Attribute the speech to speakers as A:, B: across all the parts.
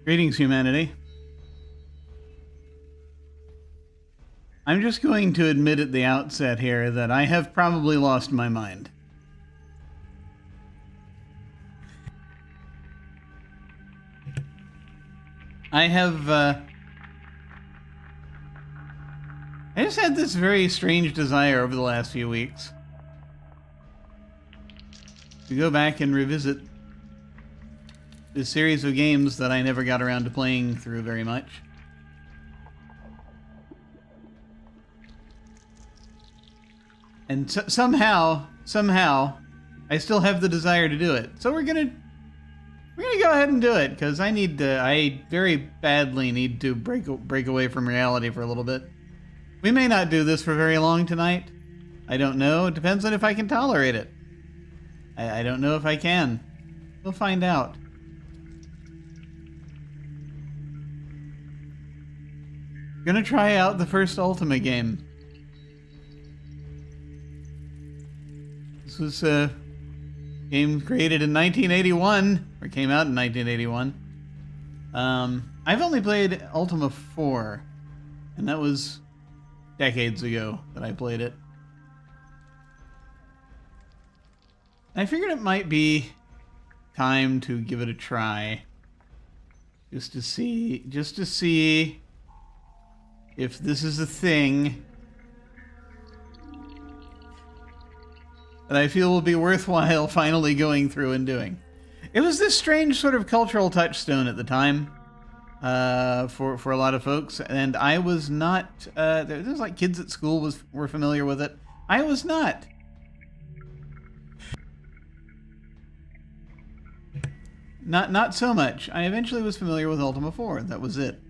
A: Greetings, humanity. I'm just going to admit at the outset here that I have probably lost my mind. I just had this very strange desire over the last few weeks to go back and revisit this series of games that I never got around to playing through very much. And somehow, I still have the desire to do it. So we're gonna go ahead and do it, because I very badly need to break away from reality for a little bit. We may not do this for very long tonight. I don't know. It depends on if I can tolerate it. I don't know if I can. We'll find out. Gonna try out the first Ultima game. This was a game created in 1981, or came out in 1981. I've only played Ultima 4, and that was decades ago that I played it. I figured it might be time to give it a try, just to see if this is a thing that I feel will be worthwhile finally going through and doing. It was this strange sort of cultural touchstone at the time for a lot of folks, and I was not. There was like kids at school were familiar with it. I was not. Not so much. I eventually was familiar with Ultima 4. That was it.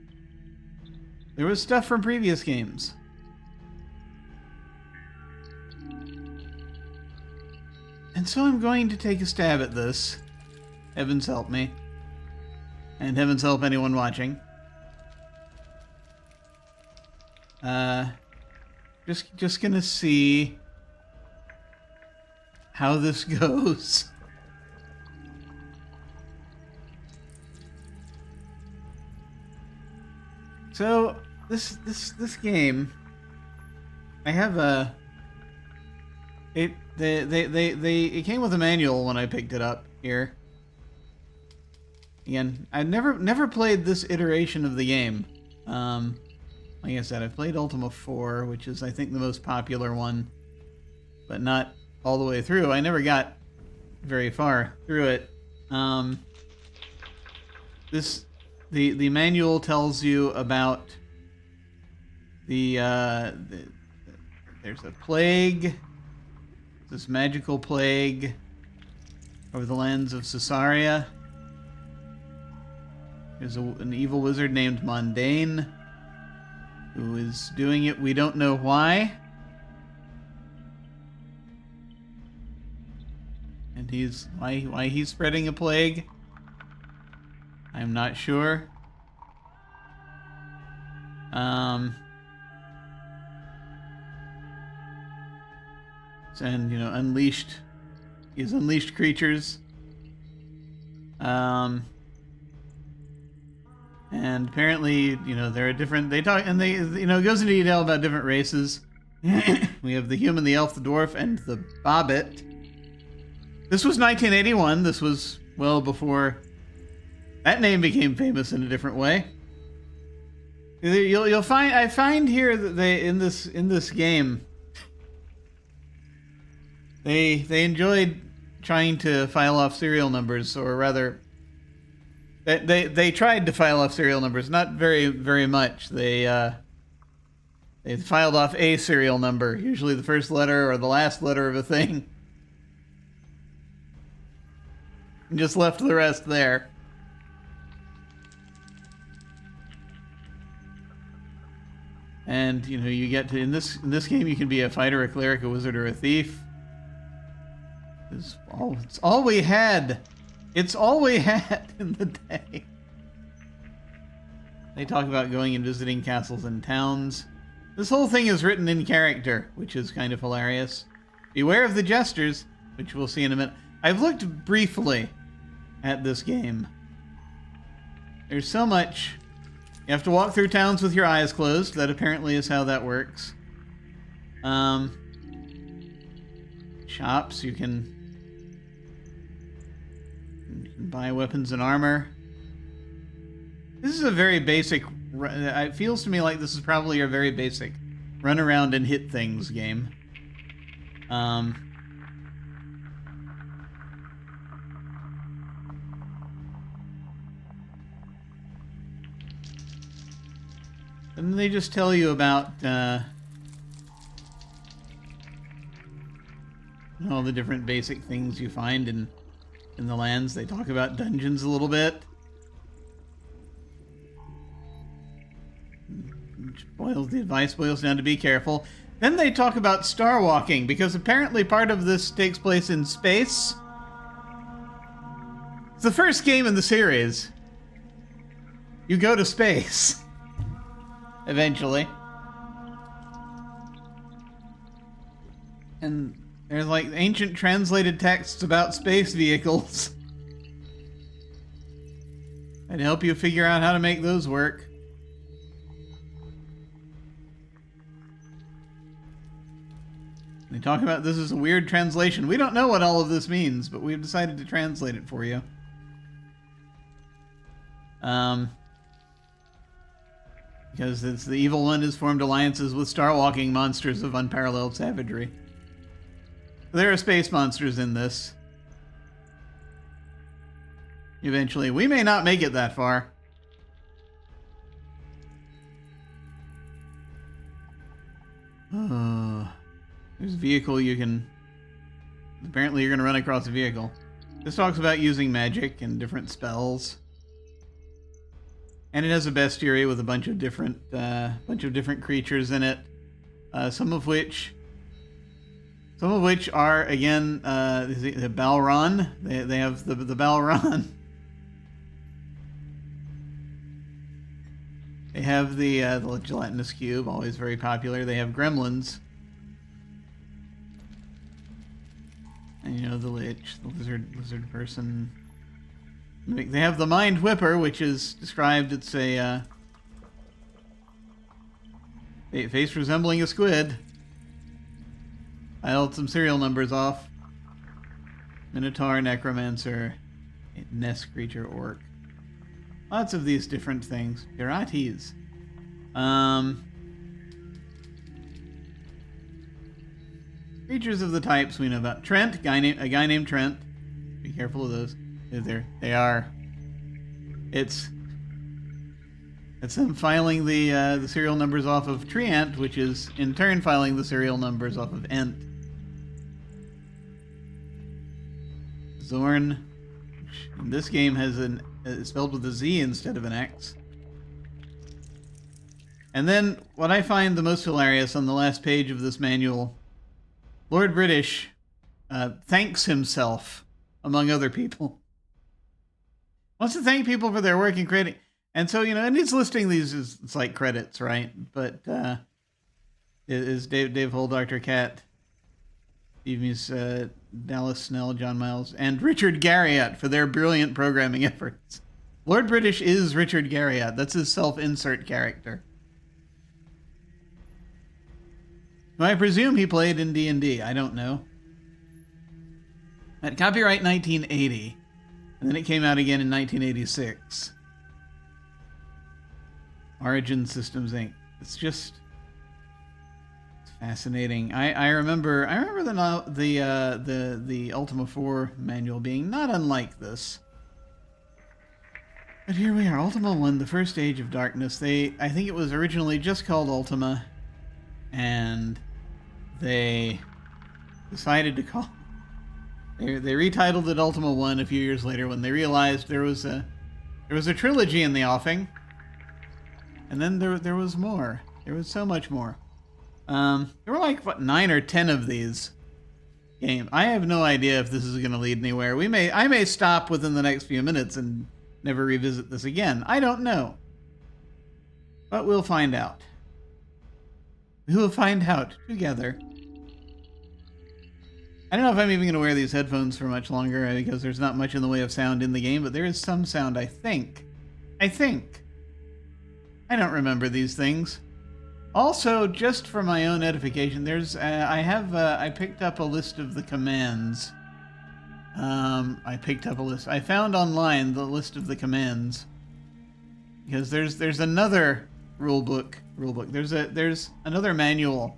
A: There was stuff from previous games. And so I'm going to take a stab at this. Heavens help me. And heavens help anyone watching. Just gonna see how this goes. So this game, I have a. It came with a manual when I picked it up here. Again, I've never played this iteration of the game. Like I said, I've played Ultima 4, which is I think the most popular one, but not all the way through. I never got very far through it. The manual tells you about there's a plague, this magical plague over the lands of Caesarea. There's an evil wizard named Mondain who is doing it. We don't know why. And why he's spreading a plague, I'm not sure. And he's unleashed creatures. And apparently, there are different. They talk and it goes into detail about different races. We have the human, the elf, the dwarf, and the bobbit. This was 1981. This was well before that name became famous in a different way. You'll find here that they in this game they enjoyed trying to file off serial numbers, or rather, they tried to file off serial numbers, not very much. They filed off a serial number, usually the first letter or the last letter of a thing, and just left the rest there. And you get to in this game you can be a fighter, a cleric, a wizard, or a thief. It's all we had. It's all we had in the day. They talk about going and visiting castles and towns. This whole thing is written in character, which is kind of hilarious. Beware of the gestures, which we'll see in a minute. I've looked briefly at this game. There's so much. You have to walk through towns with your eyes closed. That apparently is how that works. Shops, you can buy weapons and armor. This is a very basic... It feels to me like this is probably a very basic run around and hit things game. And they just tell you about all the different basic things you find in the lands. They talk about dungeons a little bit. The advice boils down to be careful. Then they talk about star walking, because apparently part of this takes place in space. It's the first game in the series. You go to space. Eventually. And there's like ancient translated texts about space vehicles. I'd help you figure out how to make those work. They talk about this is a weird translation. We don't know what all of this means, but we've decided to translate it for you. Because it's the evil one has formed alliances with star-walking monsters of unparalleled savagery. There are space monsters in this. Eventually. We may not make it that far. There's a vehicle you can... Apparently you're going to run across a vehicle. This talks about using magic and different spells. And it has a bestiary with a bunch of different creatures in it. Some of which are, again, the Balron. They have the Balron. They have the gelatinous cube, always very popular. They have gremlins. And you know, the lich, the lizard person. They have the Mind Whipper, which is described, it's a face resembling a squid. I held some serial numbers off. Minotaur, Necromancer, Nest Creature, Orc. Lots of these different things. Pirates. Creatures of the types we know about. Trent, a guy named Trent. Be careful of those. They are. It's them filing the serial numbers off of Treant, which is in turn filing the serial numbers off of Ent. Zorn, which in this game has it's spelled with a Z instead of an X. And then what I find the most hilarious on the last page of this manual, Lord British thanks himself, among other people. Wants to thank people for their work in creating. And so, you know, and he's listing these as it's like credits, right? But is Dave Hull, Dr. Cat, Steve Muse, Dallas Snell, John Miles, and Richard Garriott for their brilliant programming efforts. Lord British is Richard Garriott. That's his self-insert character. I presume he played in D&D. I don't know. At copyright 1980. And then it came out again in 1986. Origin Systems Inc. It's fascinating. I remember the Ultima 4 manual being not unlike this. But here we are, Ultima 1, the first age of darkness. I think it was originally just called Ultima, and they decided to call... They retitled it Ultima 1 a few years later when they realized there was a trilogy in the offing. And then there was more. There was so much more. There were like, what, 9 or 10 of these games. I have no idea if this is going to lead anywhere. I may stop within the next few minutes and never revisit this again. I don't know. But we'll find out. We will find out together. I don't know if I'm even going to wear these headphones for much longer because there's not much in the way of sound in the game, but there is some sound, I think. I think. I don't remember these things. Also, just for my own edification, there's I picked up a list of the commands. I found online the list of the commands because there's another rule book. There's another manual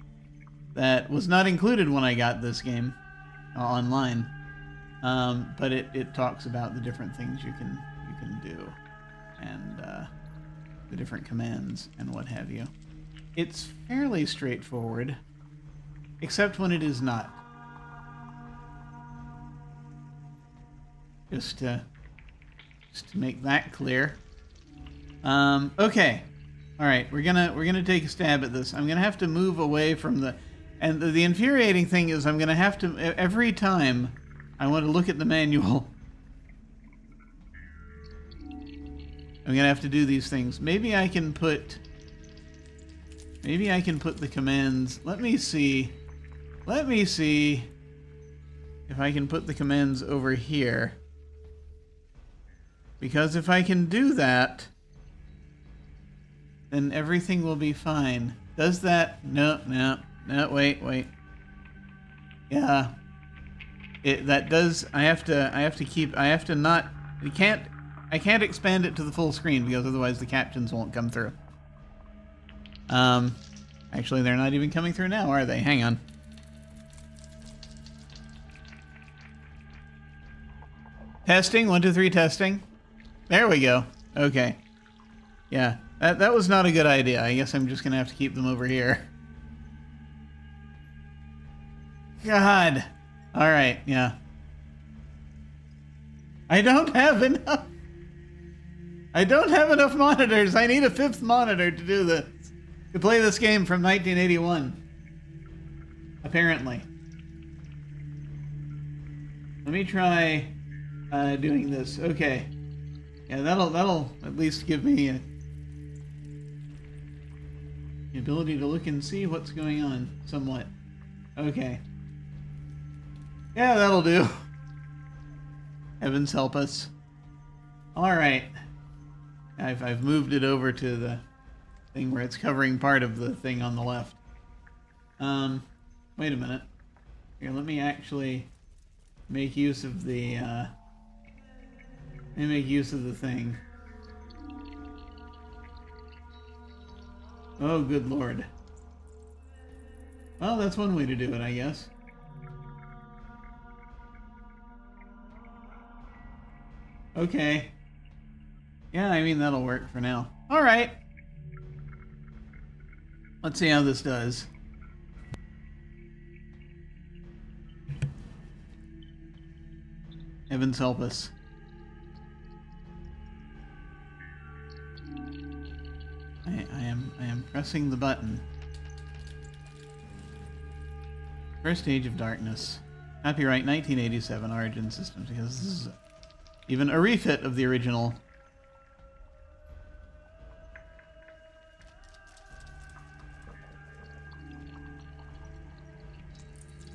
A: that was not included when I got this game online, but it talks about the different things you can do and the different commands and what have you. It's fairly straightforward, except when it is not. Just to make that clear. Okay. All right, we're gonna take a stab at this. I'm gonna have to move away from the infuriating thing is I'm gonna have to every time I want to look at the manual. I'm gonna have to do these things. Maybe I can put the commands. Let me see if I can put the commands over here. Because if I can do that, then everything will be fine. Does that? No, wait. Yeah. That does, I can't expand it to the full screen because otherwise the captions won't come through. Actually, they're not even coming through now, are they? Hang on. Testing, 1, 2, 3, testing. There we go. Okay. Yeah, that was not a good idea. I guess I'm just gonna have to keep them over here. God. All right, yeah. I don't have enough monitors. I need a 5th monitor to do this. To play this game from 1981. Apparently. Let me try doing this. Okay. Yeah, that'll at least give me the ability to look and see what's going on somewhat. Okay. Yeah, that'll do. Heavens help us. All right. I've moved it over to the thing where it's covering part of the thing on the left. Wait a minute. Here, let me actually make use of the thing. Oh, good lord. Well, that's one way to do it, I guess. Okay. Yeah, I mean, that'll work for now. Alright. Let's see how this does. Heavens help us. I am pressing the button. First Age of Darkness. Copyright 1987 Origin Systems, because this is even a refit of the original.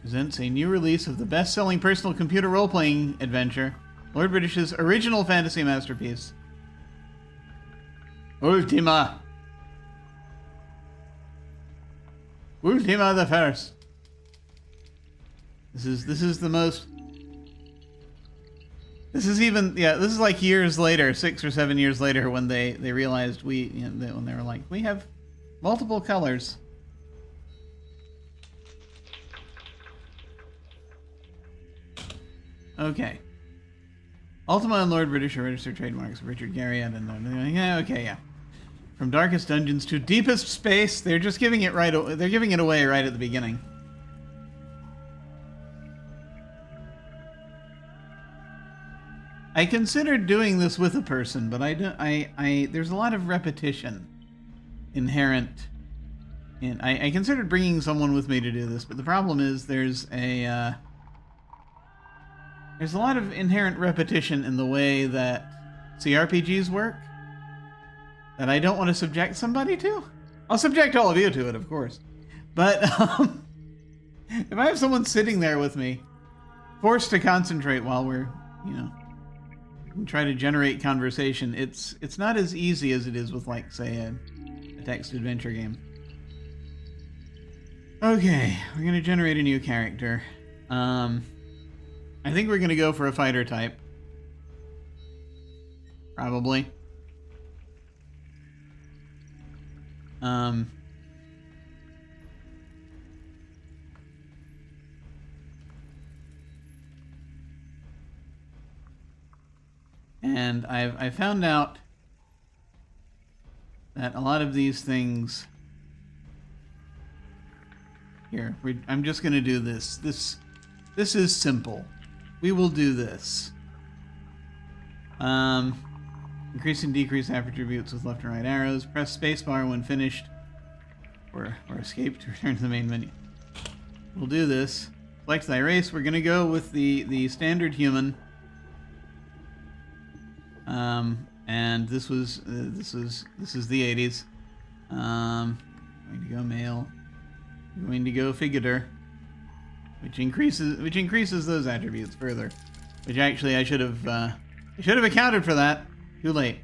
A: Presents a new release of the best-selling personal computer role-playing adventure, Lord British's original fantasy masterpiece, Ultima. Ultima the First. This is the most. This is even, yeah, this is like years later, 6 or 7 years later, when they realized when they were like, we have multiple colors. Okay. Ultima and Lord British are registered trademarks of Richard Garriott and yeah, okay, yeah. From darkest dungeons to deepest space, they're just giving it they're giving it away right at the beginning. I considered doing this with a person, but there's a lot of repetition inherent in I considered bringing someone with me to do this, but the problem is there's a lot of inherent repetition in the way that CRPGs work that I don't want to subject somebody to. I'll subject all of you to it, of course. But if I have someone sitting there with me, forced to concentrate while we're, and try to generate conversation. It's not as easy as it is with, like, say, a text adventure game. Okay, we're gonna generate a new character. I think we're gonna go for a fighter type. Probably. And I found out that a lot of these things... Here, I'm just going to do this. This is simple. We will do this. Increase and decrease attributes with left and right arrows. Press spacebar when finished. Or escape to return to the main menu. We'll do this. Select thy race. We're going to go with the standard human. And this is the 80s. Going to go male. I'm going to go figutor, which increases those attributes further. Which actually I should have accounted for that. Too late.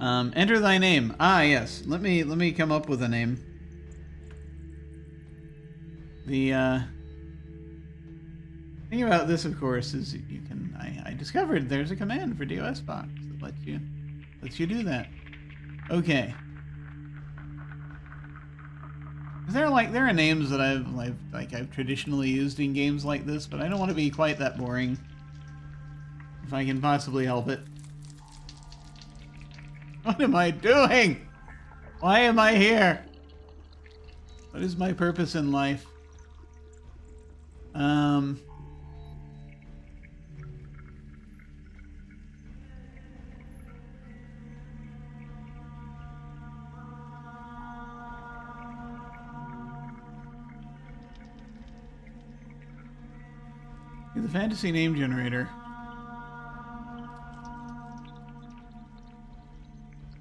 A: Enter thy name. Ah, yes. Let me come up with a name. The thing about this, of course, is you can. I discovered there's a command for DOS box that lets you do that. Okay. There are names that I've traditionally used in games like this, but I don't want to be quite that boring. If I can possibly help it. What am I doing? Why am I here? What is my purpose in life? The fantasy name generator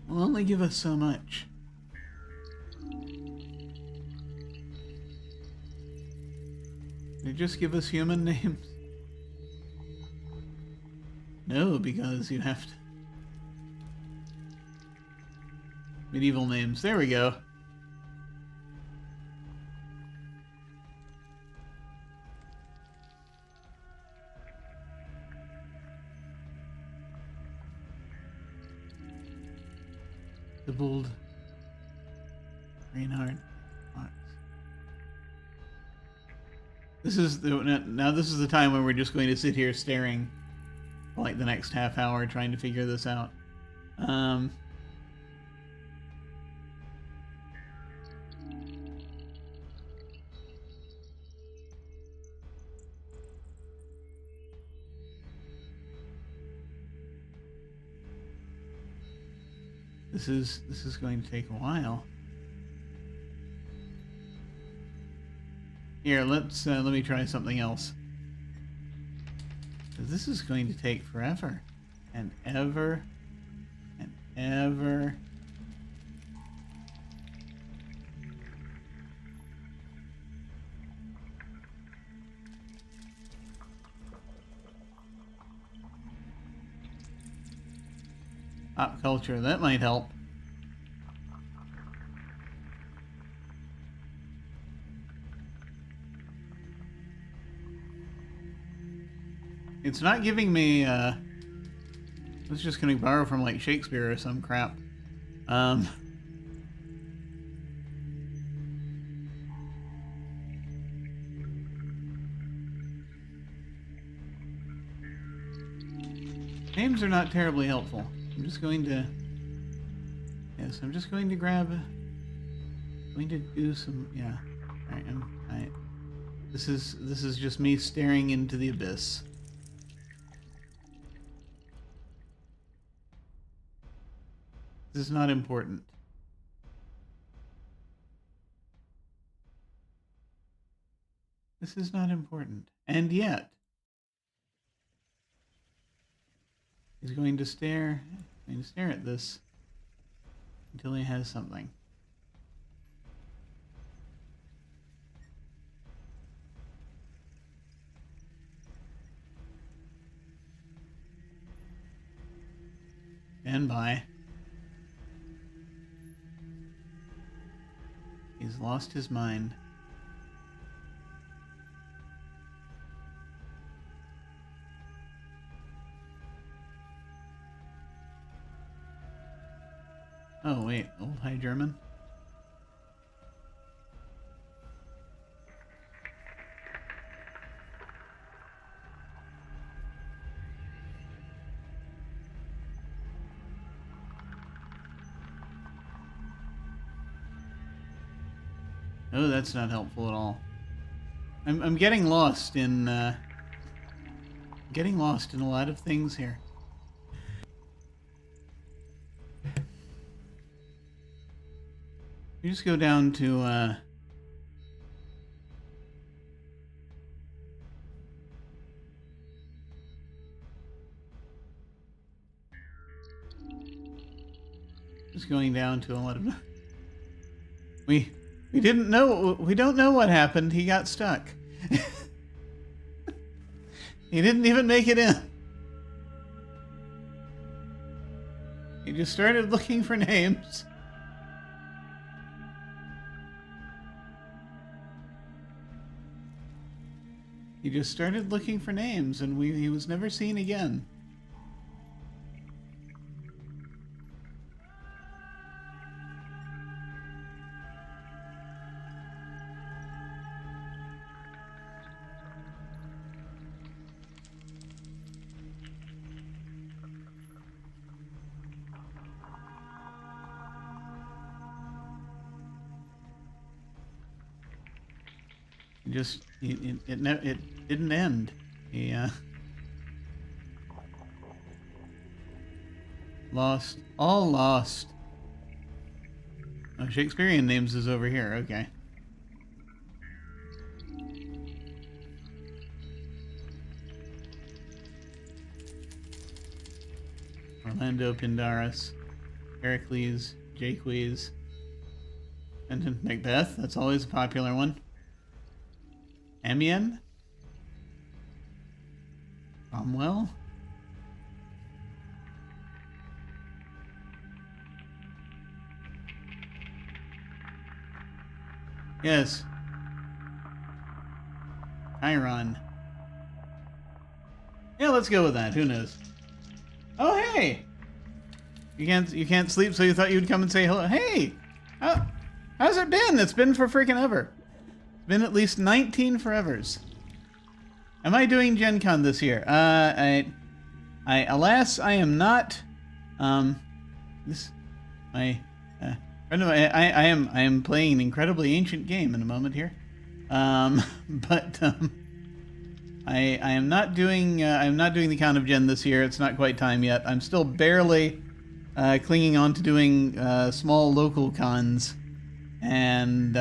A: will only give us so much. They just give us human names? No, because you have to. Medieval names. There we go. Bold Reinhard Fox. This is the time when we're just going to sit here staring for like the next half hour trying to figure this out. This is going to take a while. Here, let me try something else. This is going to take forever and ever and ever. Pop culture, that might help. It's not giving me, it's just gonna borrow from like Shakespeare or some crap. Names are not terribly helpful. I'm just going to... Yes, I'm just going to grab... going to do some... Yeah. Alright, This is just me staring into the abyss. This is not important. This is not important. And yet... He's going to stare at this until he has something. Stand by. He's lost his mind. Oh, wait. Old High German? Oh, that's not helpful at all. I'm getting lost in a lot of things here. You just go down to just going down to a lot of we don't know what happened. He got stuck. He didn't even make it in. He just started looking for names. He just started looking for names, and he was never seen again. It didn't end. He lost. All lost. Oh, Shakespearean names is over here. Okay. Orlando Pindaris, Heracles, Jaques, and Macbeth. That's always a popular one. Amiens? Cromwell? Yes. Chyron. Yeah, let's go with that. Who knows? Oh, hey! You can't sleep, so you thought you'd come and say hello. Hey! How's it been? It's been for freaking ever. Been at least 19 forevers. Am I doing Gen Con this year? Alas, I am not. I am playing an incredibly ancient game in a moment here. I am not doing the Count of Gen this year. It's not quite time yet. I'm still barely clinging on to doing small local cons, and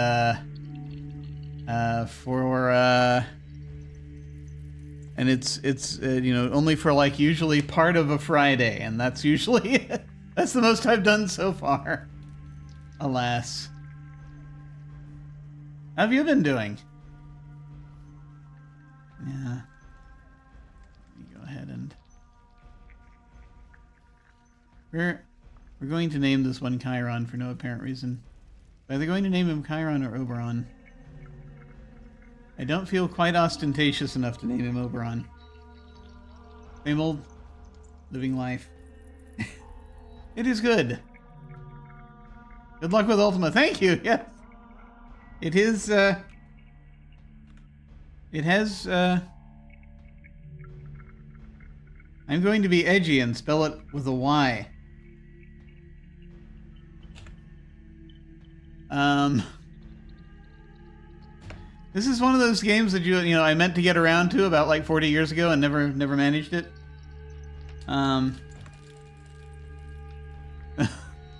A: and it's you know, only for like usually part of a Friday, and that's usually that's the most I've done so far. Alas. How have you been doing? Yeah. Let me go ahead and we're going to name this one Chyron for no apparent reason. Either going to name him Chyron or Oberon. I don't feel quite ostentatious enough to name him Oberon. Same old living life. It is good. Good luck with Ultima. Thank you. Yes. It is, it has, I'm going to be edgy and spell it with a Y. This is one of those games that you know I meant to get around to about like 40 years ago and never managed it. But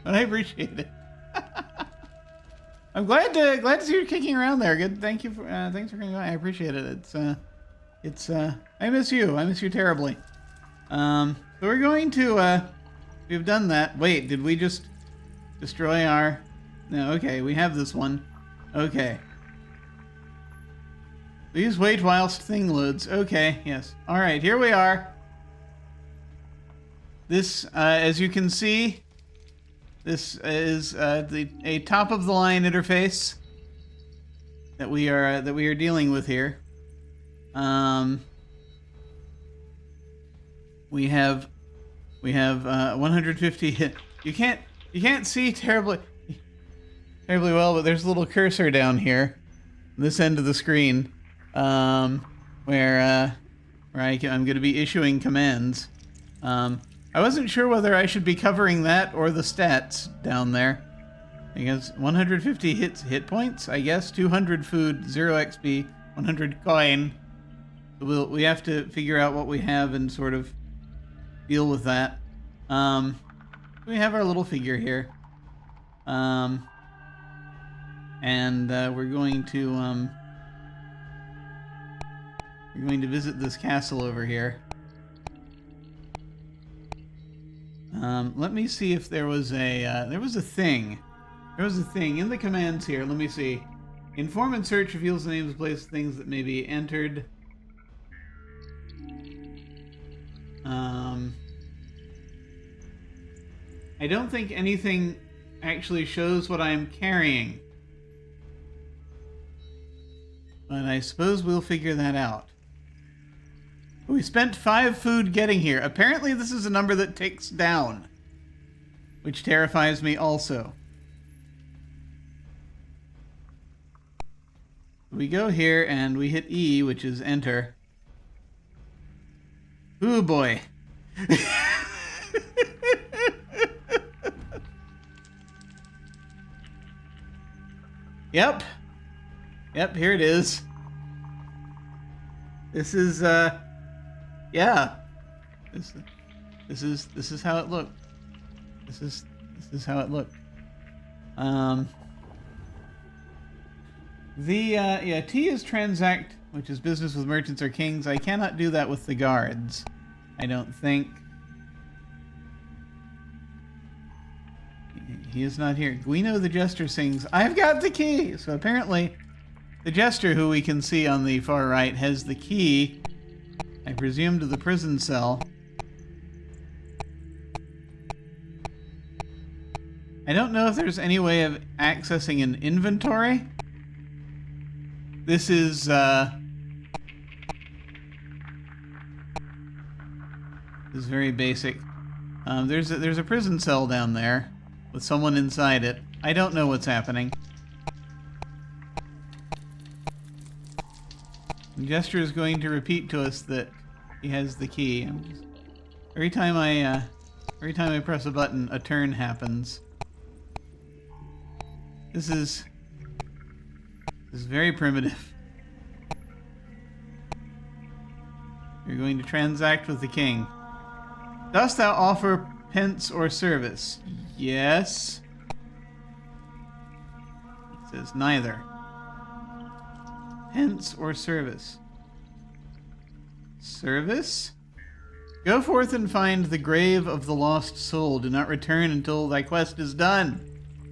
A: I appreciate it. I'm glad to see you kicking around there. Good, thank you for thanks for coming by. I appreciate it. It's I miss you. I miss you terribly. So we're going to we've done that. Wait, did we just destroy our? No. Okay, we have this one. Okay. Please wait whilst thing loads. Okay, yes. All right, here we are. This, as you can see, this is a top-of-the-line interface that we are dealing with here. We have 150. You can't see terribly well, but there's a little cursor down here, this end of the screen, where I'm going to be issuing commands. I wasn't sure whether I should be covering that or the stats down there. I guess 150 hit points, I guess, 200 food, 0 XP, 100 coin. So we have to figure out what we have and sort of deal with that. We have our little figure here. And we're going to visit this castle over here. Let me see if there was a thing. There was a thing in the commands here. Let me see. Inform and search reveals the names of places, things that may be entered. I don't think anything actually shows what I'm carrying. But I suppose we'll figure that out. We spent 5 food getting here. Apparently this is a number that ticks down, which terrifies me also. We go here and we hit E, which is enter. Ooh boy. Yep, here it is. This is yeah. This is how it looked. This is how it looked. T is transact, which is business with merchants or kings. I cannot do that with the guards, I don't think. He is not here. Guino the Jester sings, "I've got the key!" So apparently, the Jester, who we can see on the far right, has the key, I presume, to the prison cell. I don't know if there's any way of accessing an inventory. This is, very basic. There's a prison cell down there with someone inside it. I don't know what's happening. The Jester is going to repeat to us that he has the key. Every time I press a button, a turn happens. This is very primitive. You're going to transact with the king. Dost thou offer pence or service? Yes. It says neither. Pence or service? Service? Go forth and find the grave of the lost soul. Do not return until thy quest is done.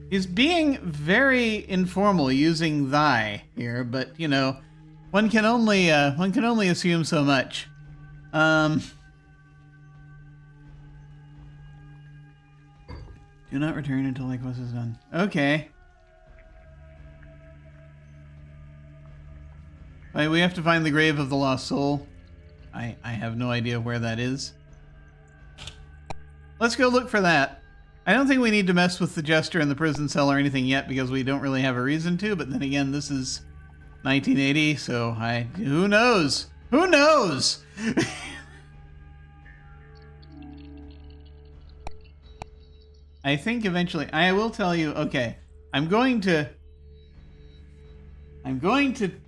A: He's being very informal using thy here, but you know, one can only assume so much. Do not return until thy quest is done. Okay. Right, we have to find the grave of the lost soul. I have no idea where that is. Let's go look for that. I don't think we need to mess with the Jester in the prison cell or anything yet because we don't really have a reason to, but then again, this is 1980, so who knows? Who knows? I think eventually, I will tell you, okay, I'm going to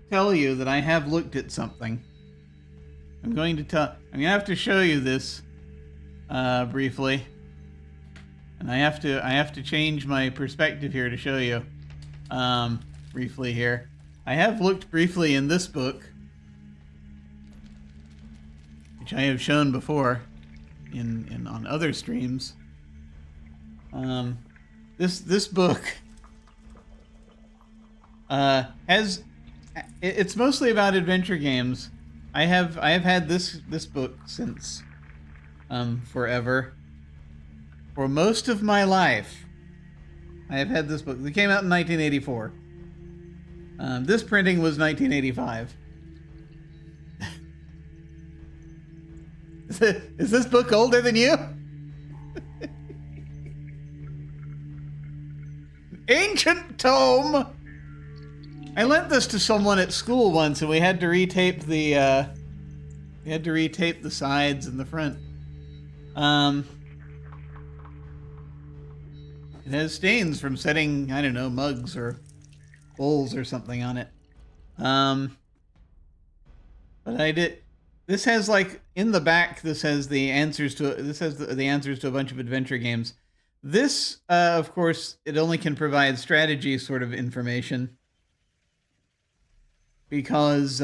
A: tell you that I have looked at something. I'm going to have to show you this briefly. And I have to change my perspective here to show you briefly here. I have looked briefly in this book, which I have shown before on other streams. This book it's mostly about adventure games. I have had this book since forever. For most of my life, I have had this book. It came out in 1984. This printing was 1985. Is this book older than you? Ancient tome! I lent this to someone at school once, and we had to retape the sides and the front. It has stains from setting, I don't know, mugs or bowls or something on it. But I did. This has, like, in the back, this has the answers to the answers to a bunch of adventure games. This, of course, it only can provide strategy sort of information because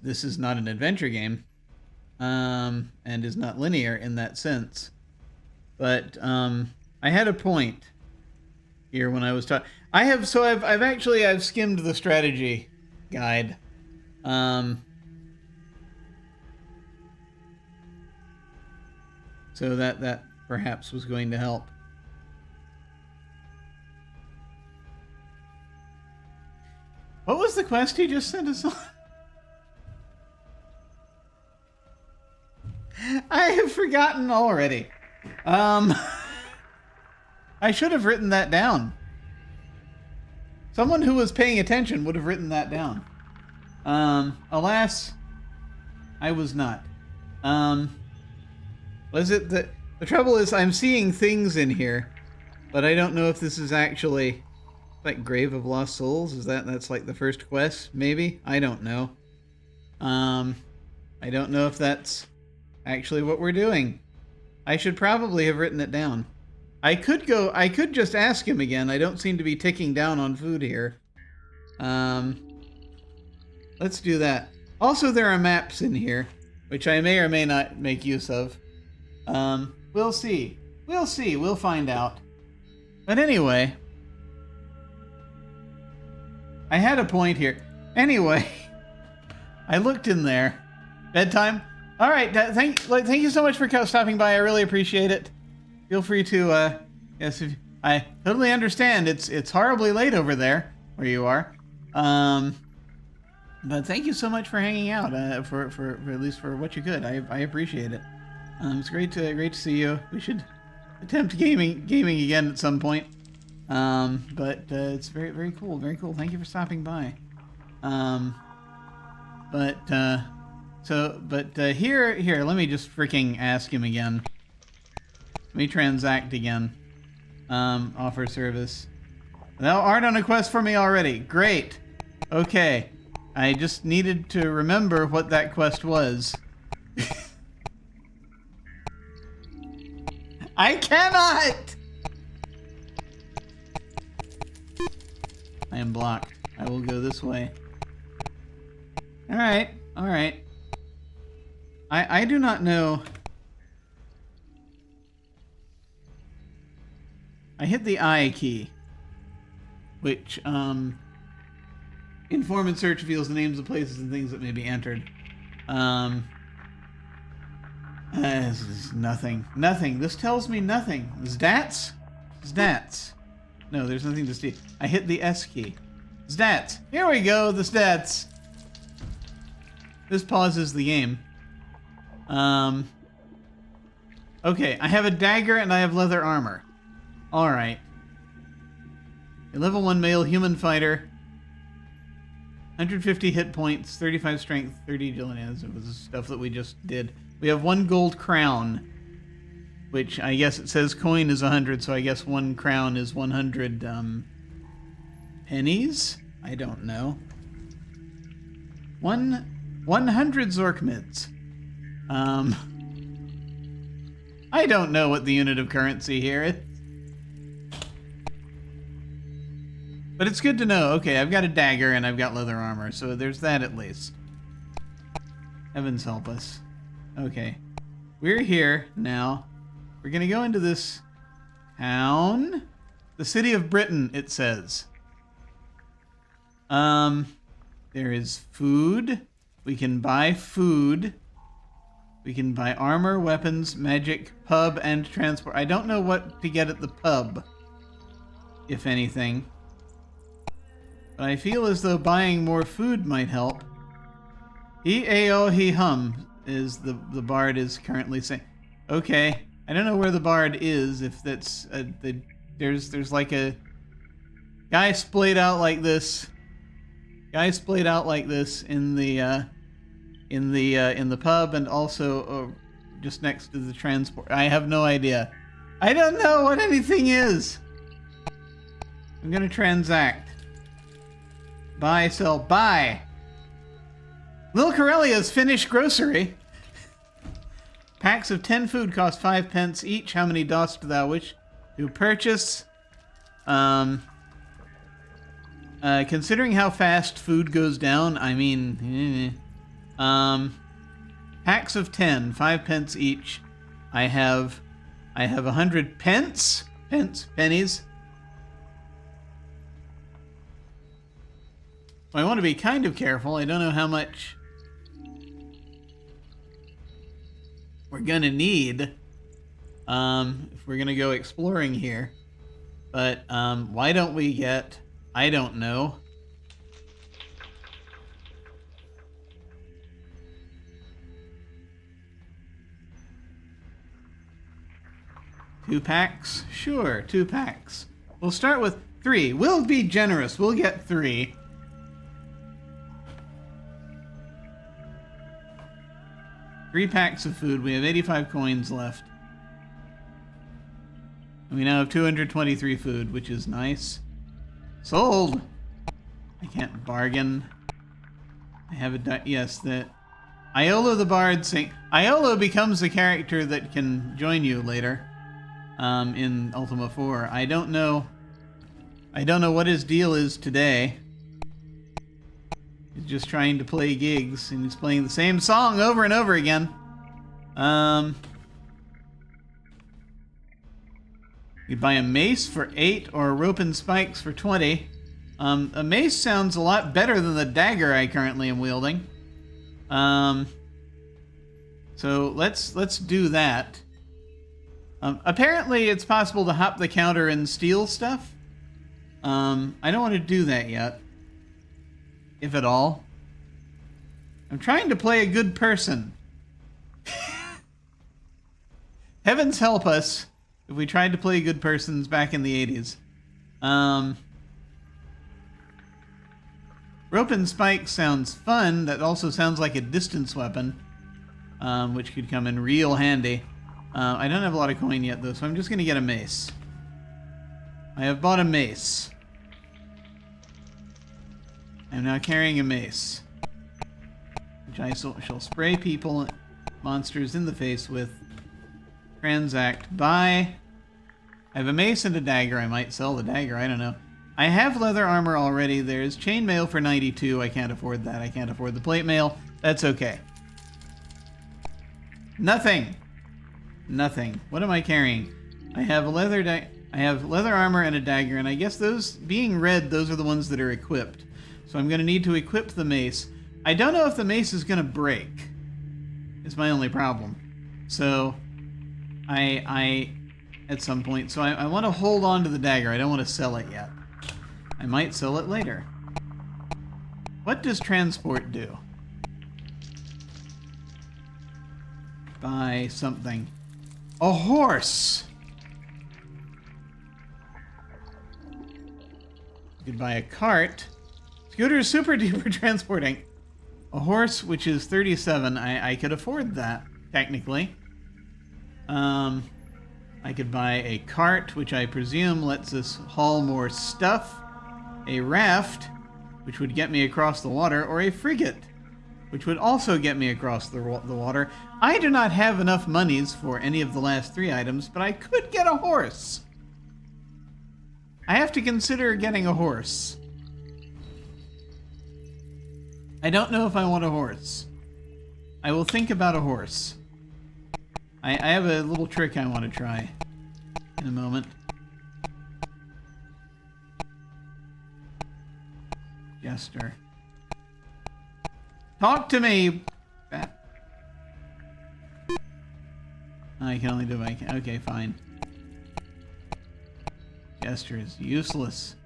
A: this is not an adventure game, and is not linear in that sense. But I had a point here when I was talking. I've skimmed the strategy guide. So that perhaps was going to help. What was the quest he just sent us on? I have forgotten already. I should have written that down. Someone who was paying attention would have written that down. Alas, I was not. Was it the trouble is I'm seeing things in here, but I don't know if this is actually like Grave of Lost Souls. That's like the first quest, maybe? I don't know. I don't know if that's actually what we're doing. I should probably have written it down. I could just ask him again. I don't seem to be ticking down on food here. Let's do that. Also, there are maps in here, which I may or may not make use of. We'll see. We'll see. We'll find out. But anyway, I had a point here. Anyway, I looked in there. Bedtime? All right. Thank you so much for stopping by. I really appreciate it. Feel free to, yes, I totally understand. It's horribly late over there where you are. But thank you so much for hanging out, for at least for what you could. I appreciate it. It's great to see you. We should attempt gaming again at some point. But it's very, very cool. Very cool. Thank you for stopping by. Here, let me just freaking ask him again. Let me transact again. Offer service. Thou art on a quest for me already. Great. Okay. I just needed to remember what that quest was. I cannot! I am blocked. I will go this way. Alright. Alright. I do not know. I hit the I key, which, Informant search reveals the names of places and things that may be entered. This is nothing. Nothing. This tells me nothing. Stats? Stats. No, there's nothing to see. I hit the S key. Stats. Here we go, the stats. This pauses the game. Okay, I have a dagger and I have leather armor. Alright. A level 1 male human fighter. 150 hit points, 35 strength, 30 agility. It was the stuff that we just did. We have 1 gold crown, which I guess it says coin is 100, so I guess 1 crown is 100 pennies? I don't know. 100 Zorkmids. I don't know what the unit of currency here is. But it's good to know. Okay, I've got a dagger and I've got leather armor, so there's that at least. Heavens help us. Okay. We're here now. We're gonna go into this town. The city of Britain, it says. There is food. We can buy food. We can buy armor, weapons, magic, pub, and transport. I don't know what to get at the pub, if anything. But I feel as though buying more food might help. He hum is the bard is currently saying. Okay, I don't know where the bard is. If that's there's like a guy splayed out like this. Guy splayed out like this in the pub and also just next to the transport. I have no idea. I don't know what anything is. I'm gonna transact. Buy, sell, buy. Lil Corellia's finished grocery. Packs of 10 food cost 5 pence each. How many dost thou wish to purchase? Considering how fast food goes down, I mean, packs of 10, 5 pence each. I have 100 pennies. Well, I want to be kind of careful. I don't know how much we're gonna need if we're gonna go exploring here. But why don't we get, I don't know, two packs? Sure, 2 packs. We'll start with 3. We'll be generous. We'll get 3. Three packs of food. We have 85 coins left. And we now have 223 food, which is nice. Sold! I can't bargain. I have a... Yes, the... Iolo the Bard sing... Iolo becomes the character that can join you later. In Ultima 4. I don't know what his deal is today. He's just trying to play gigs, and he's playing the same song over and over again. You buy a mace for 8 or a rope and spikes for 20. A mace sounds a lot better than the dagger I currently am wielding. So let's do that. Apparently it's possible to hop the counter and steal stuff. I don't want to do that yet. If at all. I'm trying to play a good person. Heavens help us if we tried to play good persons back in the 80s. Rope and spike sounds fun. That also sounds like a distance weapon, which could come in real handy. I don't have a lot of coin yet, though, so I'm just going to get a mace. I have bought a mace. I'm now carrying a mace, which I shall spray people, monsters in the face with. Transact, buy. I have a mace and a dagger. I might sell the dagger, I don't know. I have leather armor already. There's chainmail for 92. I can't afford that. I can't afford the plate mail. That's okay. Nothing. Nothing. What am I carrying? I have leather armor and a dagger, and I guess those, being red, those are the ones that are equipped. So I'm going to need to equip the mace. I don't know if the mace is going to break. It's my only problem. So, I at some point, so I want to hold on to the dagger. I don't want to sell it yet. I might sell it later. What does transport do? Buy something. A horse! You could buy a cart. Scooter is super duper transporting. A horse, which is 37. I could afford that, technically. I could buy a cart, which I presume lets us haul more stuff. A raft, which would get me across the water. Or a frigate, which would also get me across the water. I do not have enough monies for any of the last 3 items, but I could get a horse. I have to consider getting a horse. I don't know if I want a horse. I will think about a horse. I have a little trick I want to try in a moment. Jester. Talk to me! I can only do my... Okay, fine. Gesture is useless.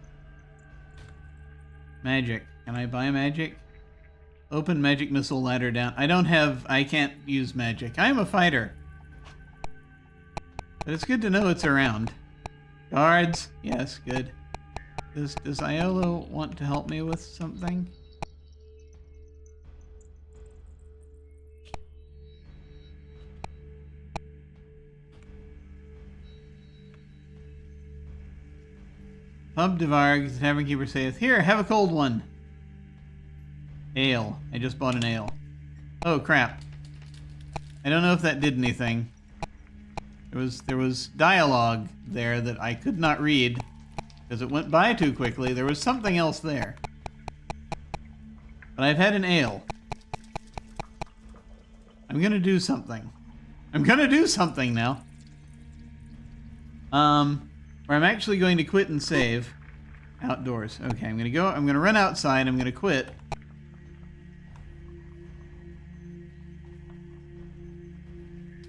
A: Magic. Can I buy magic? Open magic missile ladder down. I can't use magic. I am a fighter. But it's good to know it's around. Guards. Yes, good. Does Iolo want to help me with something? Pub Devarg, the tavern keeper saith, "Here, have a cold one." Ale. I just bought an ale. Oh, crap. I don't know if that did anything. There was dialogue there that I could not read because it went by too quickly. There was something else there. But I've had an ale. I'm gonna do something. I'm gonna do something now. Where I'm actually going to quit and save. Outdoors. Okay, I'm gonna run outside, I'm gonna quit.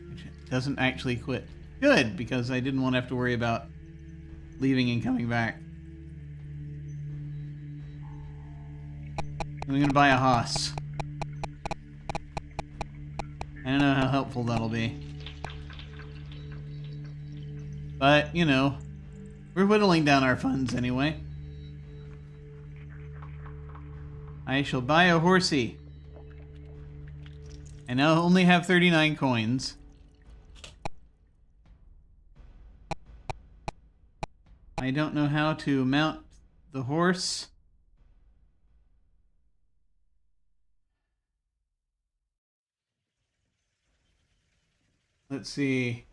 A: Which doesn't actually quit. Good, because I didn't want to have to worry about leaving and coming back. I'm gonna buy a hoss. I don't know how helpful that'll be. But, you know, we're whittling down our funds anyway. I shall buy a horsey. I now only have 39 coins. I don't know how to mount the horse. Let's see.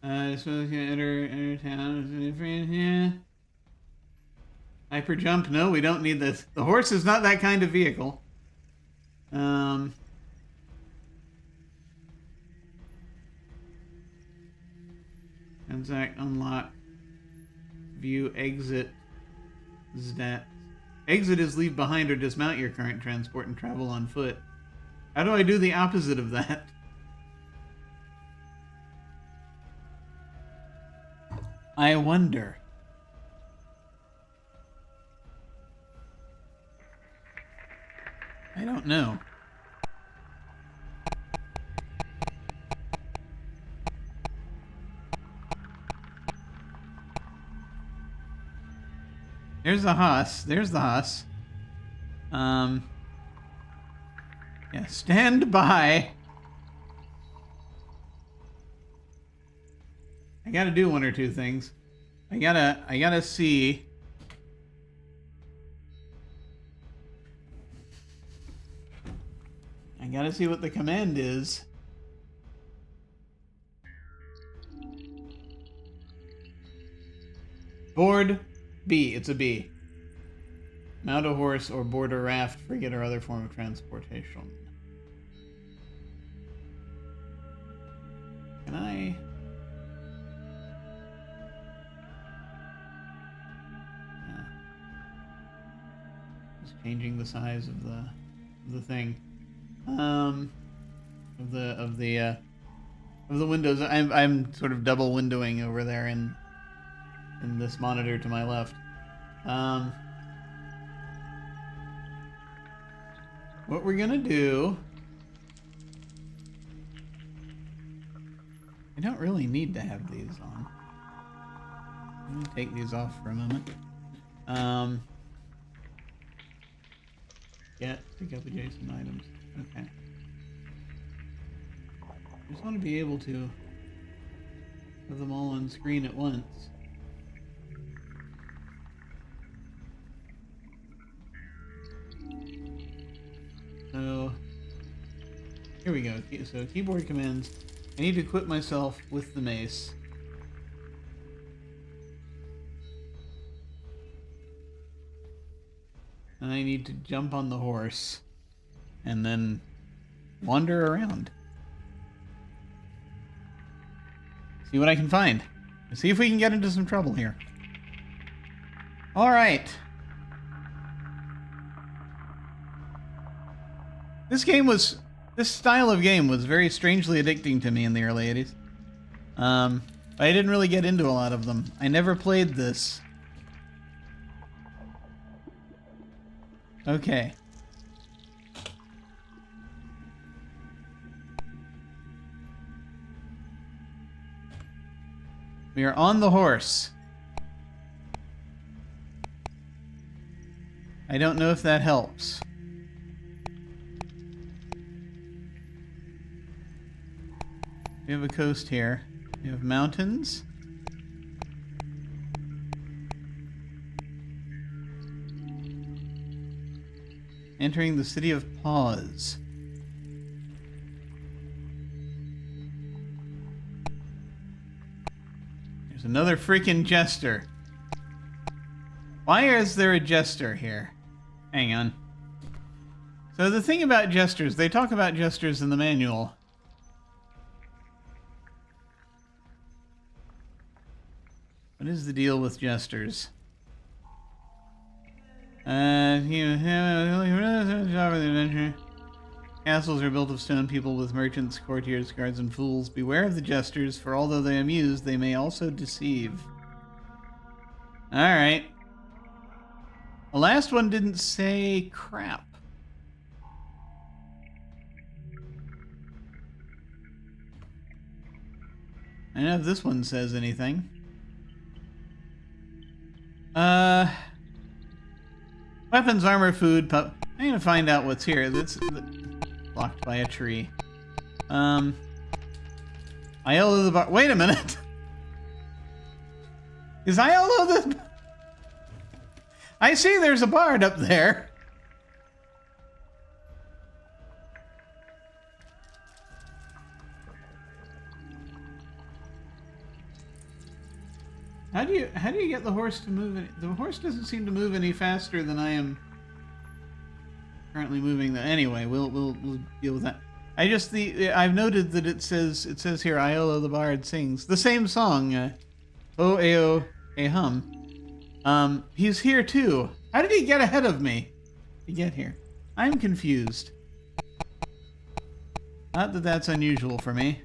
A: I suppose you enter town. Yeah. Hyper jump? No, we don't need this. The horse is not that kind of vehicle. Transact, unlock, view, exit, stats. Exit is leave behind or dismount your current transport and travel on foot. How do I do the opposite of that? I wonder. I don't know. There's the hoss. There's the hoss. Yeah, stand by. I gotta do one or two things. I gotta see. I gotta see what the command is. Board B. It's a B. Mount a horse or board a raft, frigate, or other form of transportation. Can I? Yeah. Just changing the size of the thing. Of the windows. I'm sort of double windowing over there in this monitor to my left. What we're gonna do... I don't really need to have these on. Let me take these off for a moment. Pick up adjacent items. Okay. I just want to be able to have them all on screen at once. So, here we go. So, keyboard commands. I need to equip myself with the mace. And I need to jump on the horse. And then wander around. See what I can find. See if we can get into some trouble here. Alright. This game was This style of game was very strangely addicting to me in the early 80s. I didn't really get into a lot of them. I never played this. Okay. We are on the horse. I don't know if that helps. We have a coast here. We have mountains. Entering the city of Paws. There's another freaking jester. Why is there a jester here? Hang on. So the thing about jesters, they talk about jesters in the manual. What is the deal with jesters? Castles are built of stone, people with merchants, courtiers, guards, and fools. Beware of the jesters, for although they amuse, they may also deceive. Alright. The last one didn't say crap. I don't know if this one says anything. Weapons, armor, food, I'm gonna find out what's here. That's blocked by a tree. Aiello the Bard. Wait a minute! Is Aiello the... I see there's a bard up there. How do you get the horse to move? The horse doesn't seem to move any faster than I am currently moving. Anyway, we'll deal with that. I've noted that it says here Aiello the Bard sings the same song, O Ao A Hum. He's here too. How did he get ahead of me to get here? I'm confused. Not that that's unusual for me.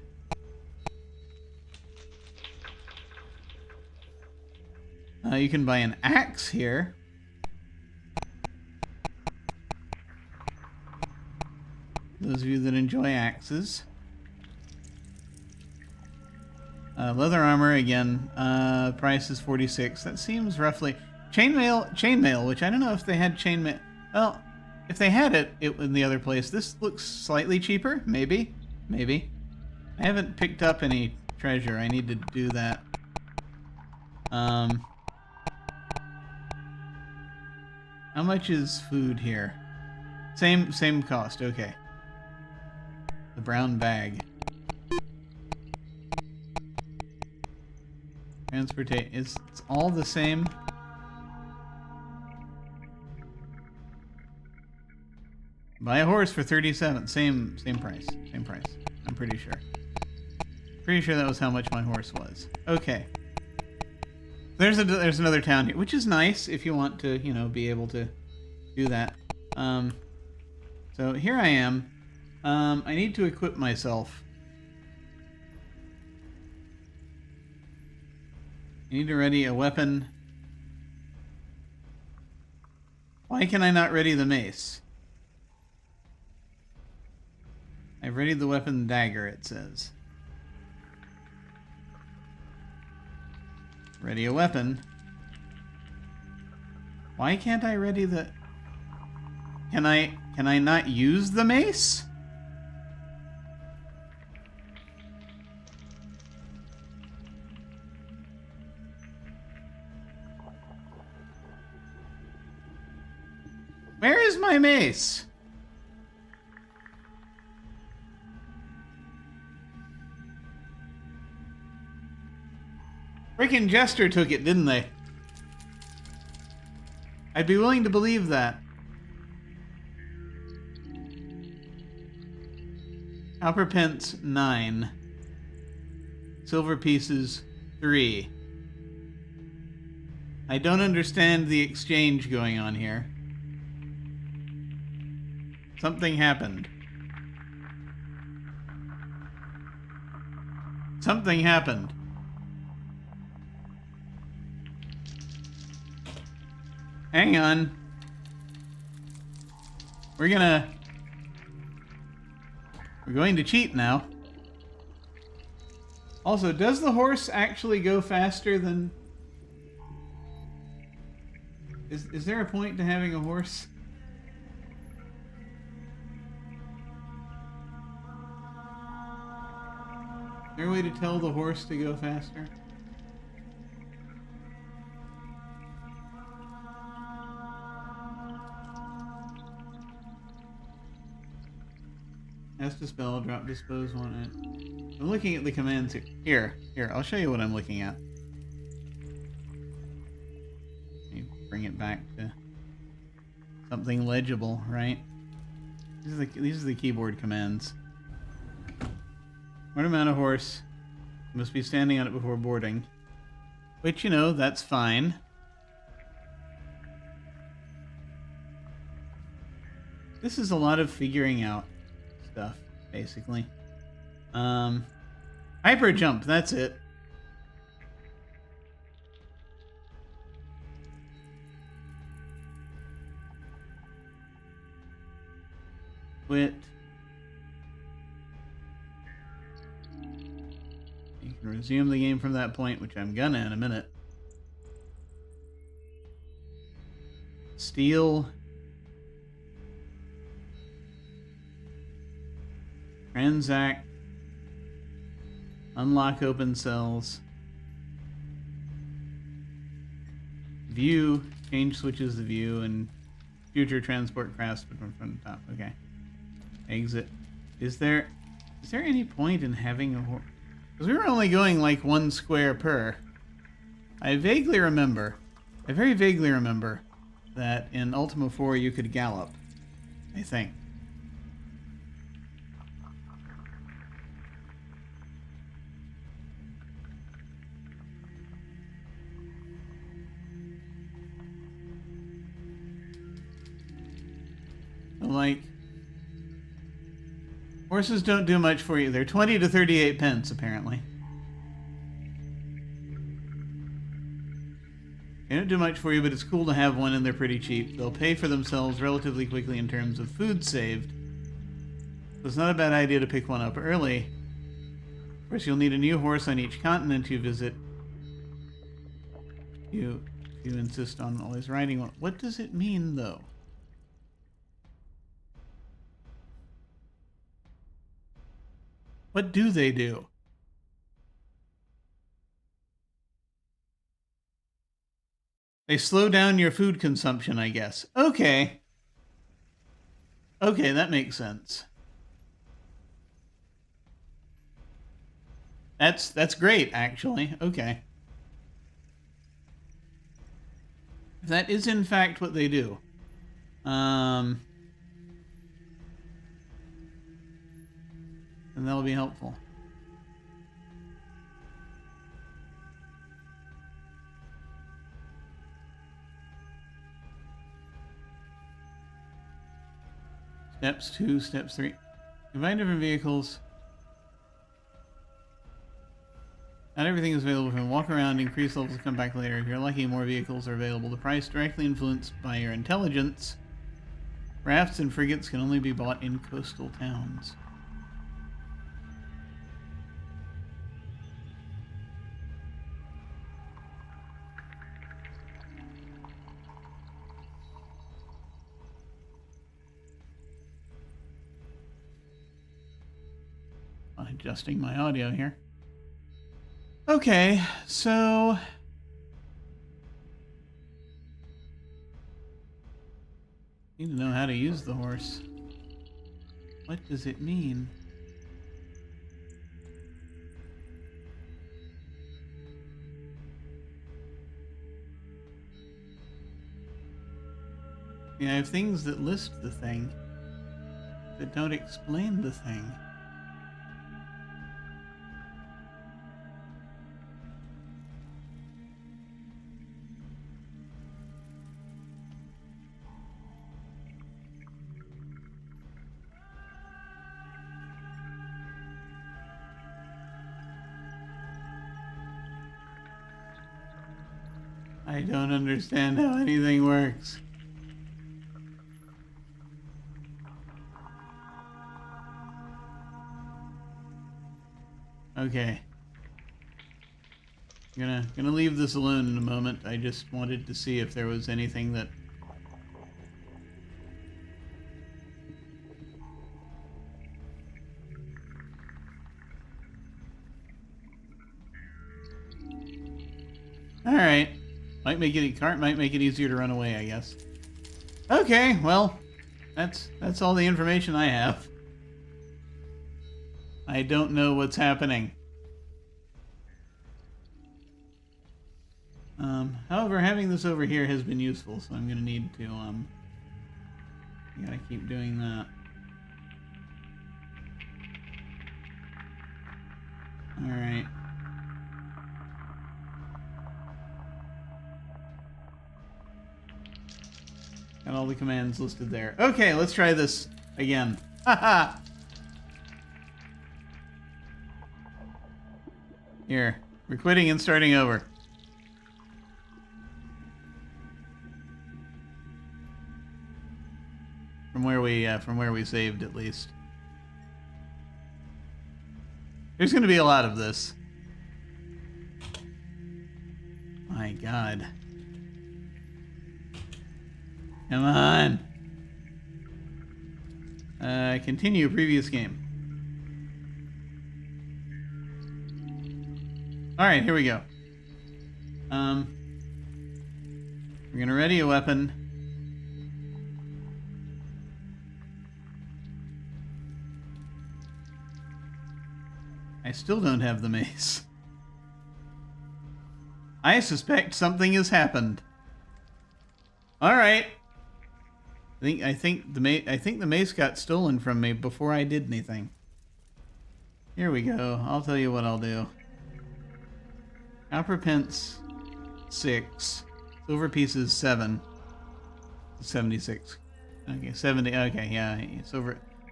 A: You can buy an axe here. Those of you that enjoy axes. Leather armor again. Price is 46. That seems roughly chainmail, which I don't know if they had chainmail. Well, if they had it in the other place, this looks slightly cheaper. Maybe. I haven't picked up any treasure. I need to do that. How much is food here? Same cost. Okay. The brown bag. Transportation. It's all the same. Buy a horse for 37. Same price. I'm pretty sure. Pretty sure that was how much my horse was. Okay. There's another town here, which is nice if you want to, be able to do that. So here I am. I need to equip myself. I need to ready a weapon. Why can I not ready the mace? I've readied the weapon dagger, it says. Ready a weapon. Why can't I ready the... Can I not use the mace? Where is my mace? Freaking Jester took it, didn't they? I'd be willing to believe that. Copper pence, 9. Silver pieces, 3. I don't understand the exchange going on here. Something happened. Something happened. Hang on. We're going to cheat now. Also, does the horse actually go faster than... Is there a point to having a horse? Is there a way to tell the horse to go faster? Cast a spell, drop, dispose, want it. I'm looking at the commands here. Here, I'll show you what I'm looking at. Let me bring it back to something legible, right? These are the keyboard commands. What amount of horse? You must be standing on it before boarding. Which, you know, that's fine. This is a lot of figuring out stuff, basically. Hyper jump, that's it. Quit. You can resume the game from that point, which I'm gonna in a minute. Steal. Transact. Unlock open cells. View. Change switches the view and future transport crafts from the top. Okay. Exit. Is there any point in having a horse? Because we were only going like 1 square per. I very vaguely remember that in Ultima 4 you could gallop. I think. Like, horses don't do much for you. They're 20 to 38 pence, apparently. They don't do much for you, but it's cool to have one, and they're pretty cheap. They'll pay for themselves relatively quickly in terms of food saved. So it's not a bad idea to pick one up early. Of course, you'll need a new horse on each continent you visit. You insist on always riding one. What does it mean, though? What do they do? They slow down your food consumption, I guess. Okay. Okay, that makes sense. That's great, actually. Okay. That is, in fact, what they do. And that'll be helpful. Steps 2, steps 3. Combine different vehicles. Not everything is available from walk around, increase levels, come back later. If you're lucky, more vehicles are available. The price directly influenced by your intelligence. Rafts and frigates can only be bought in coastal towns. Adjusting my audio here. Okay, so need to know how to use the horse. What does it mean? Yeah, I have things that list the thing, that don't explain the thing. I don't understand how anything works. Okay. Gonna leave this alone in a moment. I just wanted to see if there was anything that... Alright. Might make it easier to run away, I guess. Okay, well, that's all the information I have. I don't know what's happening. However, having this over here has been useful, so I'm gonna need to, gotta keep doing that. Alright. Got all the commands listed there. Okay, let's try this again. Haha! Here, we're quitting and starting over. From where we saved, at least. There's going to be a lot of this. My God. Come on. Continue previous game. Alright, here we go. We're gonna ready a weapon. I still don't have the mace. I suspect something has happened. Alright. I think the mace got stolen from me before I did anything. Here we go. I'll tell you what I'll do. Copper pence 6. Silver pieces 7. 76. Okay, 70. Okay, yeah.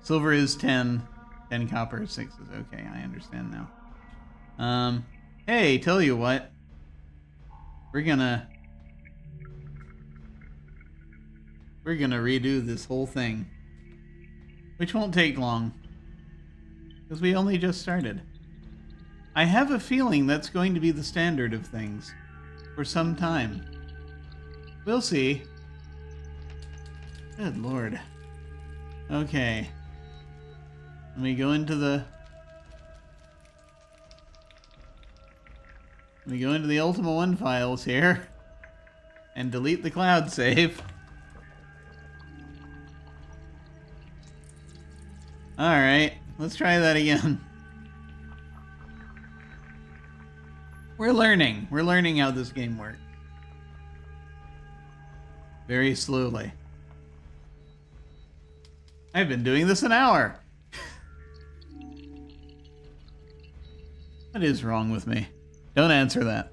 A: Silver is 10. 10 copper, 6 is okay. I understand now. Hey, tell you what. We're gonna redo this whole thing. Which won't take long. Because we only just started. I have a feeling that's going to be the standard of things. For some time. We'll see. Good Lord. Okay. Let me go into the... Let me go into the Ultima 1 files here. And delete the cloud save. Alright, let's try that again. We're learning. We're learning how this game works. Very slowly. I've been doing this an hour. What is wrong with me? Don't answer that.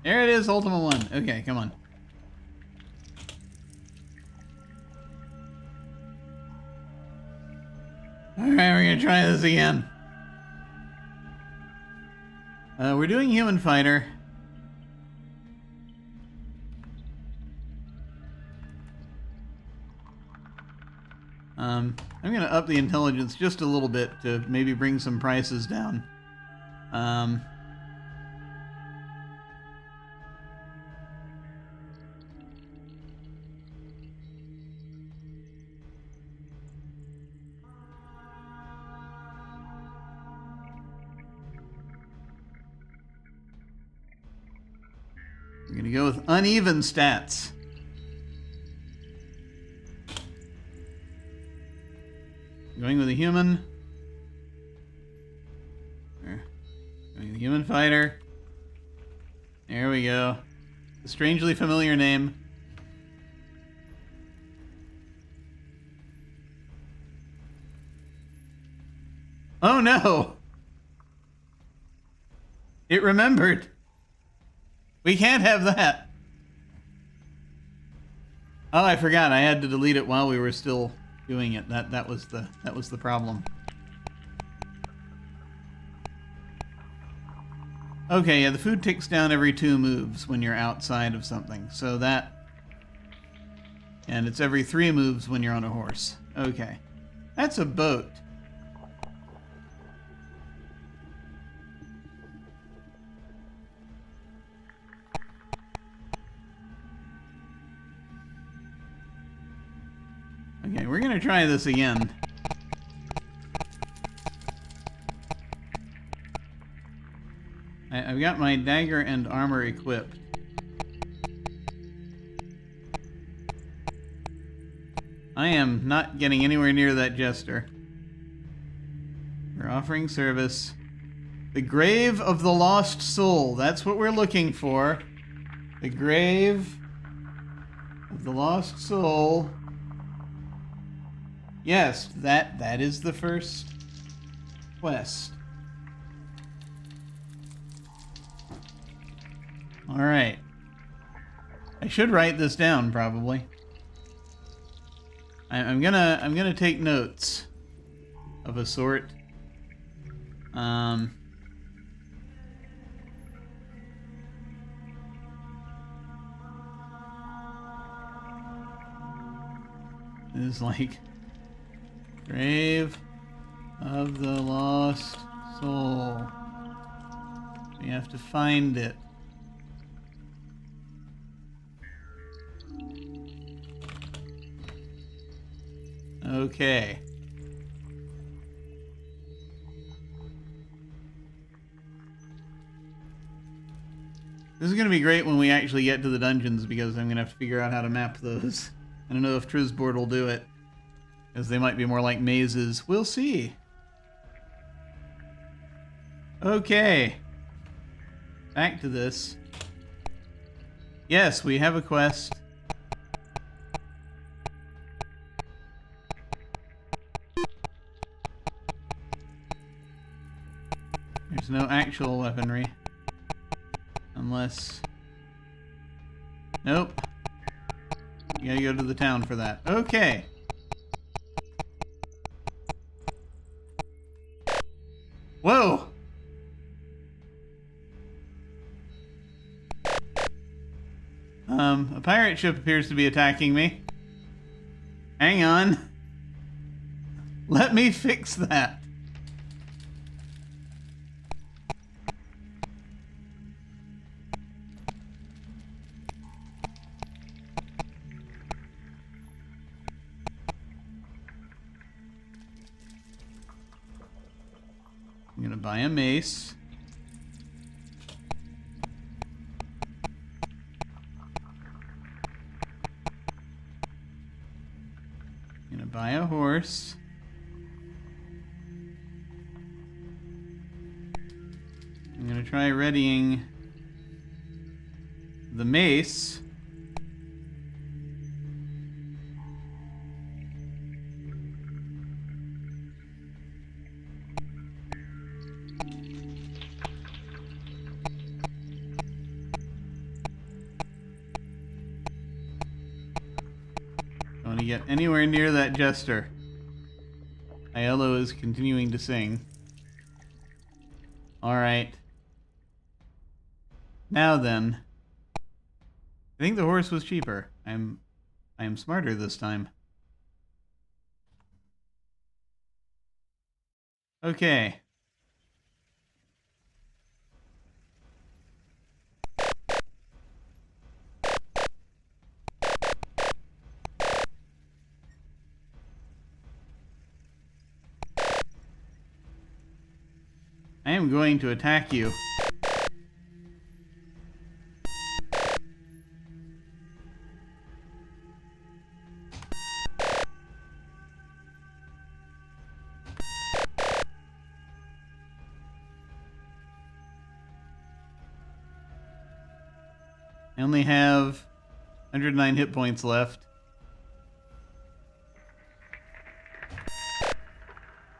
A: There it is, Ultima 1. Okay, come on. Alright, we're gonna try this again. We're doing Human Fighter. I'm gonna up the intelligence just a little bit to maybe bring some prices down. We're gonna go with uneven stats. Going with a human. Going with a Human Fighter. There we go. A strangely familiar name. Oh no! It remembered. We can't have that. Oh, I forgot. I had to delete it while we were still doing it. That was the problem. Okay, yeah, the food ticks down every 2 moves when you're outside of something. So that... And it's every 3 moves when you're on a horse. Okay. That's a boat. Okay, we're gonna try this again. I've got my dagger and armor equipped. I am not getting anywhere near that jester. We're offering service. The Grave of the Lost Soul. That's what we're looking for. The Grave of the Lost Soul. Yes, that is the first quest. All right. I should write this down probably. I'm gonna take notes of a sort. This is like Grave of the Lost Soul. We have to find it. Okay. This is going to be great when we actually get to the dungeons because I'm going to have to figure out how to map those. I don't know if Trisboard will do it, as they might be more like mazes. We'll see. Okay. Back to this. Yes, we have a quest. There's no actual weaponry. Unless... Nope. You gotta go to the town for that. Okay. Whoa! A pirate ship appears to be attacking me. Hang on. Let me fix that. I'm gonna buy a mace. I'm gonna buy a horse. I'm gonna try readying the mace. Don't want to get anywhere near that jester. Aiello is continuing to sing. Alright. Now then. I think the horse was cheaper. I am smarter this time. Okay. I am going to attack you. I only have 109 hit points left.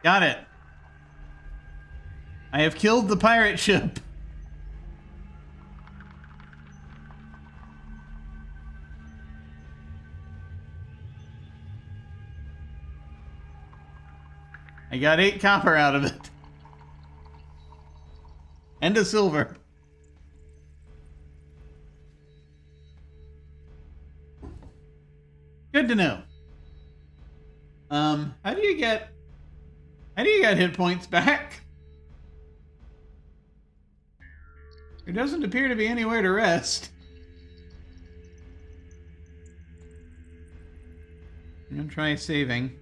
A: Got it. I have killed the pirate ship. I got 8 copper out of it. And a silver. Good to know. How do you get hit points back? There doesn't appear to be anywhere to rest. I'm gonna try saving.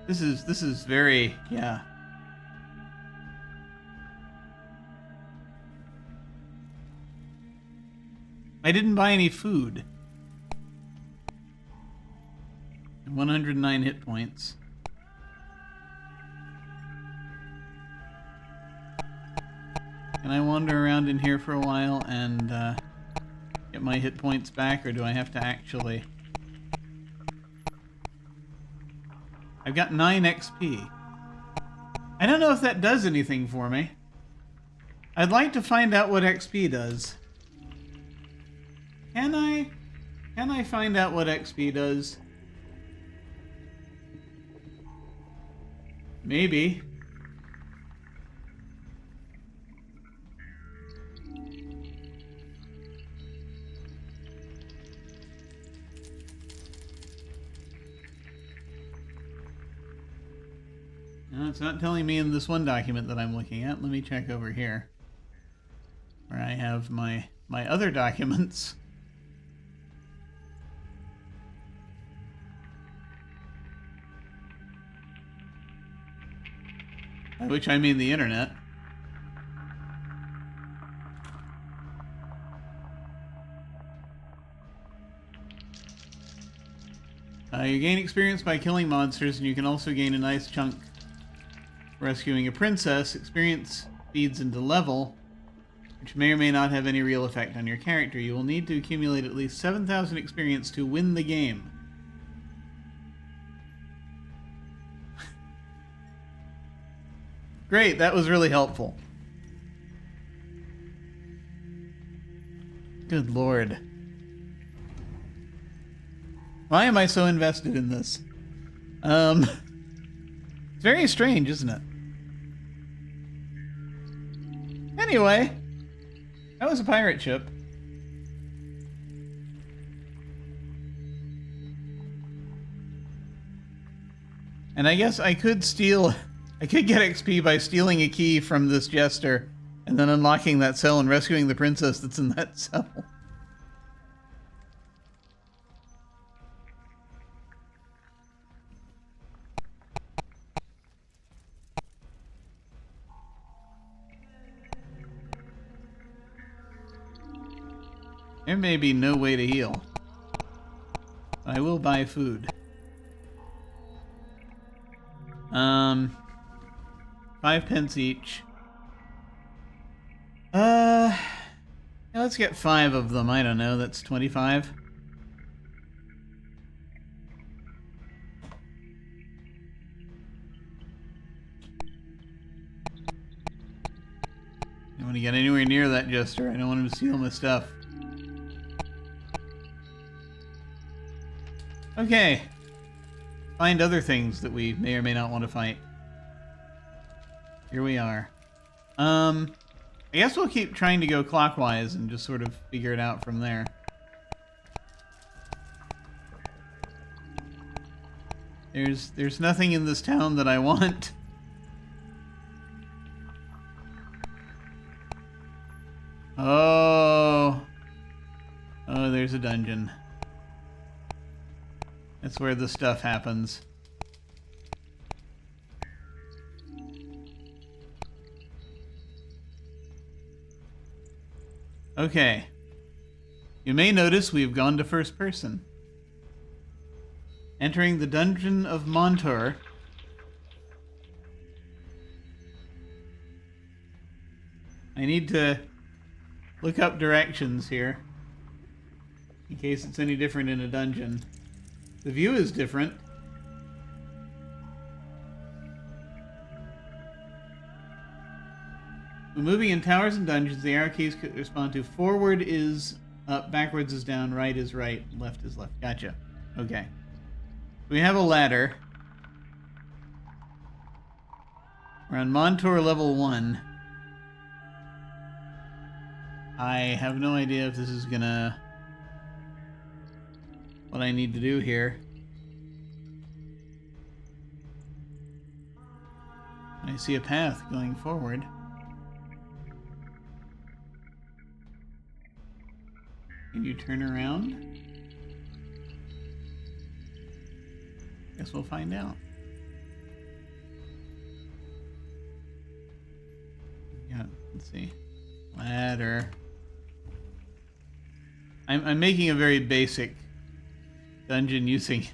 A: This is very, yeah. I didn't buy any food. 109 hit points. Can I wander around in here for a while and get my hit points back, or do I have to actually... I've got 9 XP. I don't know if that does anything for me. I'd like to find out what XP does. Can I find out what XP does? Maybe. No, it's not telling me in this one document that I'm looking at. Let me check over here, where I have my other documents. By which I mean the internet. You gain experience by killing monsters, and you can also gain a nice chunk rescuing a princess. Experience feeds into level, which may or may not have any real effect on your character. You will need to accumulate at least 7,000 experience to win the game. Great, that was really helpful. Good lord. Why am I so invested in this? It's very strange, isn't it? Anyway, that was a pirate ship. And I guess I could steal... I could get XP by stealing a key from this jester and then unlocking that cell and rescuing the princess that's in that cell. There may be no way to heal. I will buy food. 5 pence each. Yeah, let's get 5 of them. I don't know, that's 25. I don't want to get anywhere near that jester. I don't want him to steal my stuff. Okay. Find other things that we may or may not want to fight. Here we are. I guess we'll keep trying to go clockwise and just sort of figure it out from there. There's nothing in this town that I want. Oh. Oh, there's a dungeon. That's where the stuff happens. Okay. You may notice we've gone to first person. Entering the dungeon of Montour. I need to look up directions here, in case it's any different in a dungeon. The view is different. When moving in towers and dungeons, the arrow keys correspond to forward is Up, backwards is down, right is right, left is left. Gotcha. Okay. We have a ladder. We're on Montour level 1. I have no idea if this is gonna... what I need to do here. I see a path going forward. Can you turn around? Guess we'll find out. Yeah, let's see. Ladder. I'm making a very basic dungeon using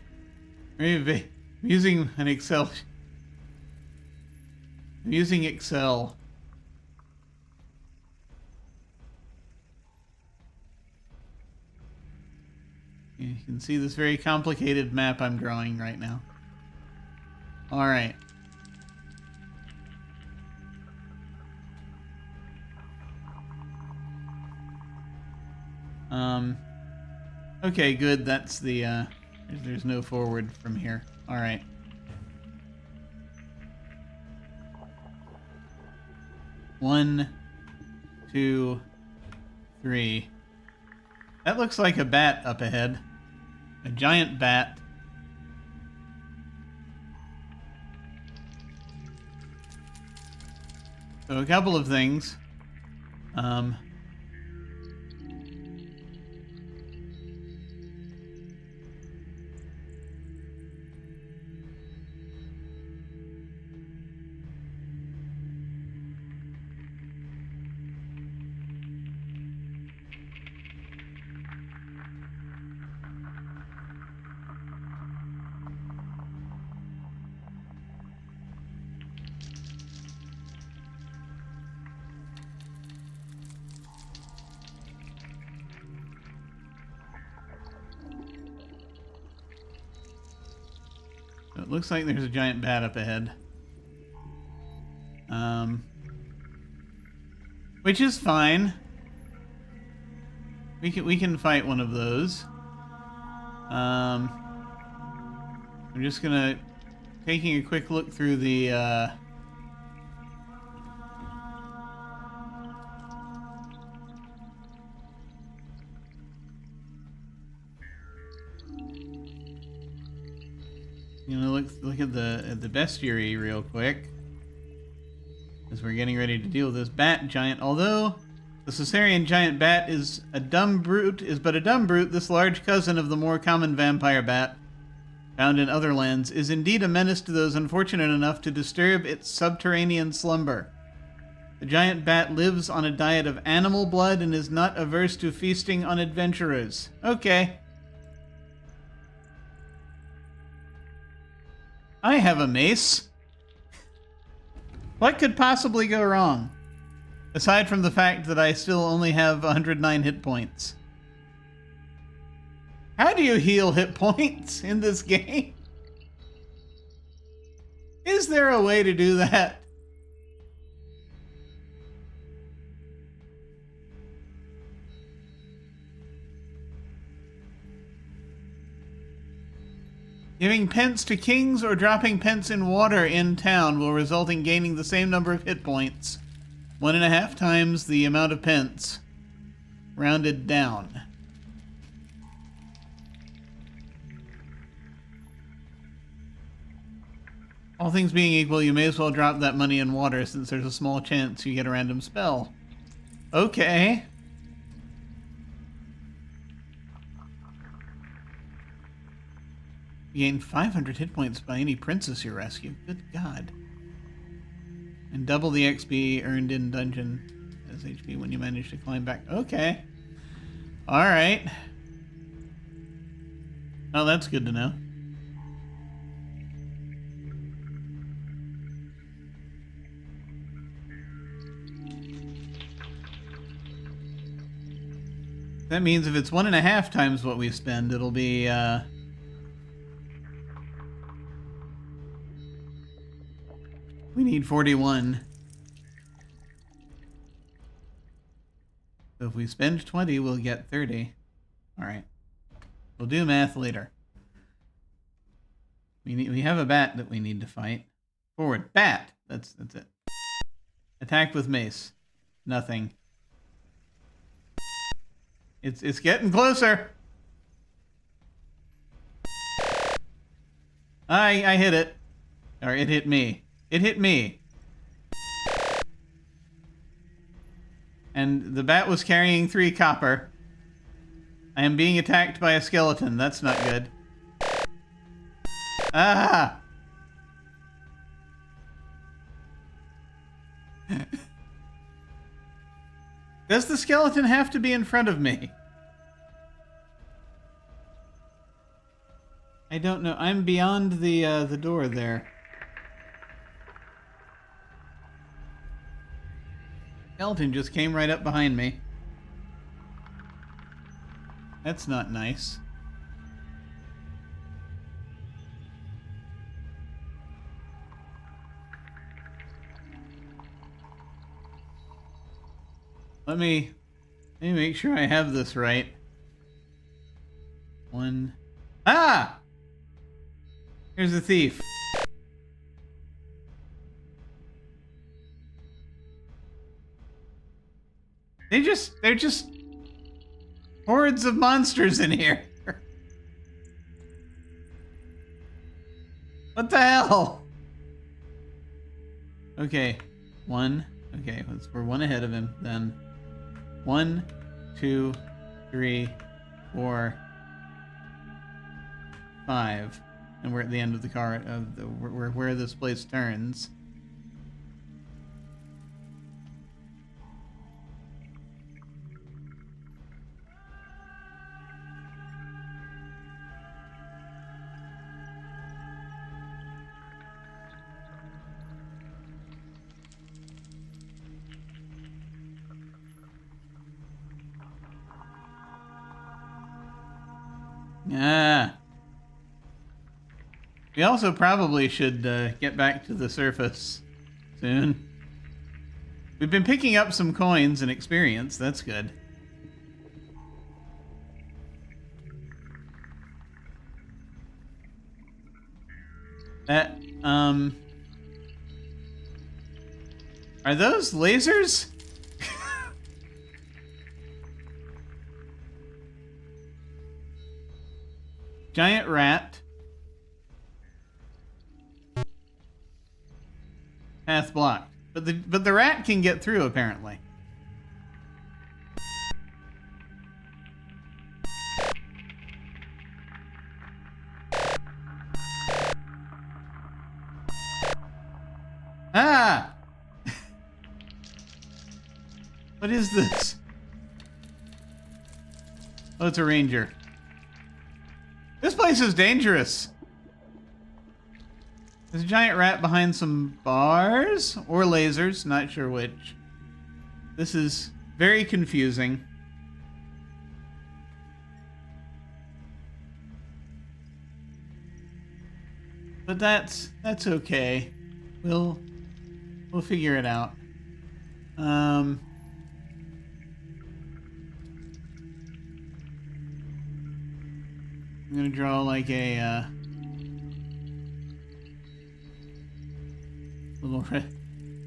A: using an Excel. I'm using Excel. You can see this very complicated map I'm drawing right now. All right. Okay, good. That's the, there's no forward from here. All right. One, two, three. That looks like a bat up ahead. A giant bat. So a couple of things. It looks like there's a giant bat up ahead. Which is fine. We can fight one of those. I'm just gonna taking a quick look through the you know, look at the bestiary real quick, as we're getting ready to deal with this bat giant. Although the Caesarean giant bat is but a dumb brute, this large cousin of the more common vampire bat, found in other lands, is indeed a menace to those unfortunate enough to disturb its subterranean slumber. The giant bat lives on a diet of animal blood and is not averse to feasting on adventurers. Okay. I have a mace. What could possibly go wrong? Aside from the fact that I still only have 109 hit points. How do you heal hit points in this game? Is there a way to do that? Giving pence to kings or dropping pence in water in town will result in gaining the same number of hit points. 1.5 times the amount of pence, rounded down. All things being equal, you may as well drop that money in water since there's a small chance you get a random spell. Okay. You gain 500 hit points by any princess you rescue. Good God. And double the XP earned in dungeon as HP when you manage to climb back. Okay. Alright. Oh, that's good to know. That means if it's 1.5 times what we spend, it'll be, we need 41. So if we spend 20, we'll get 30. Alright. We'll do math later. We have a bat that we need to fight. Forward. Bat! That's it. Attack with mace. Nothing. It's getting closer! I hit it. Or it hit me. It hit me. And the bat was carrying 3 copper. I am being attacked by a skeleton. That's not good. Ah! Does the skeleton have to be in front of me? I don't know. I'm beyond the door there. Skeleton just came right up behind me. That's not nice. Let me make sure I have this right. 1. Ah! Here's the thief. They're just hordes of monsters in here. What the hell? Okay. 1. Okay, we're 1 ahead of him then. 1, 2, 3, 4, 5. And we're at the end of the car of where this place turns. Ah. We also probably should get back to the surface soon. We've been picking up some coins and experience. That's good. That, are those lasers? Giant rat. Path blocked. But the rat can get through apparently. Ah! What is this? Oh, it's a ranger. This place is dangerous. There's a giant rat behind some bars or lasers, not sure which. This is very confusing. But that's okay. We'll figure it out. I'm gonna draw like a little. This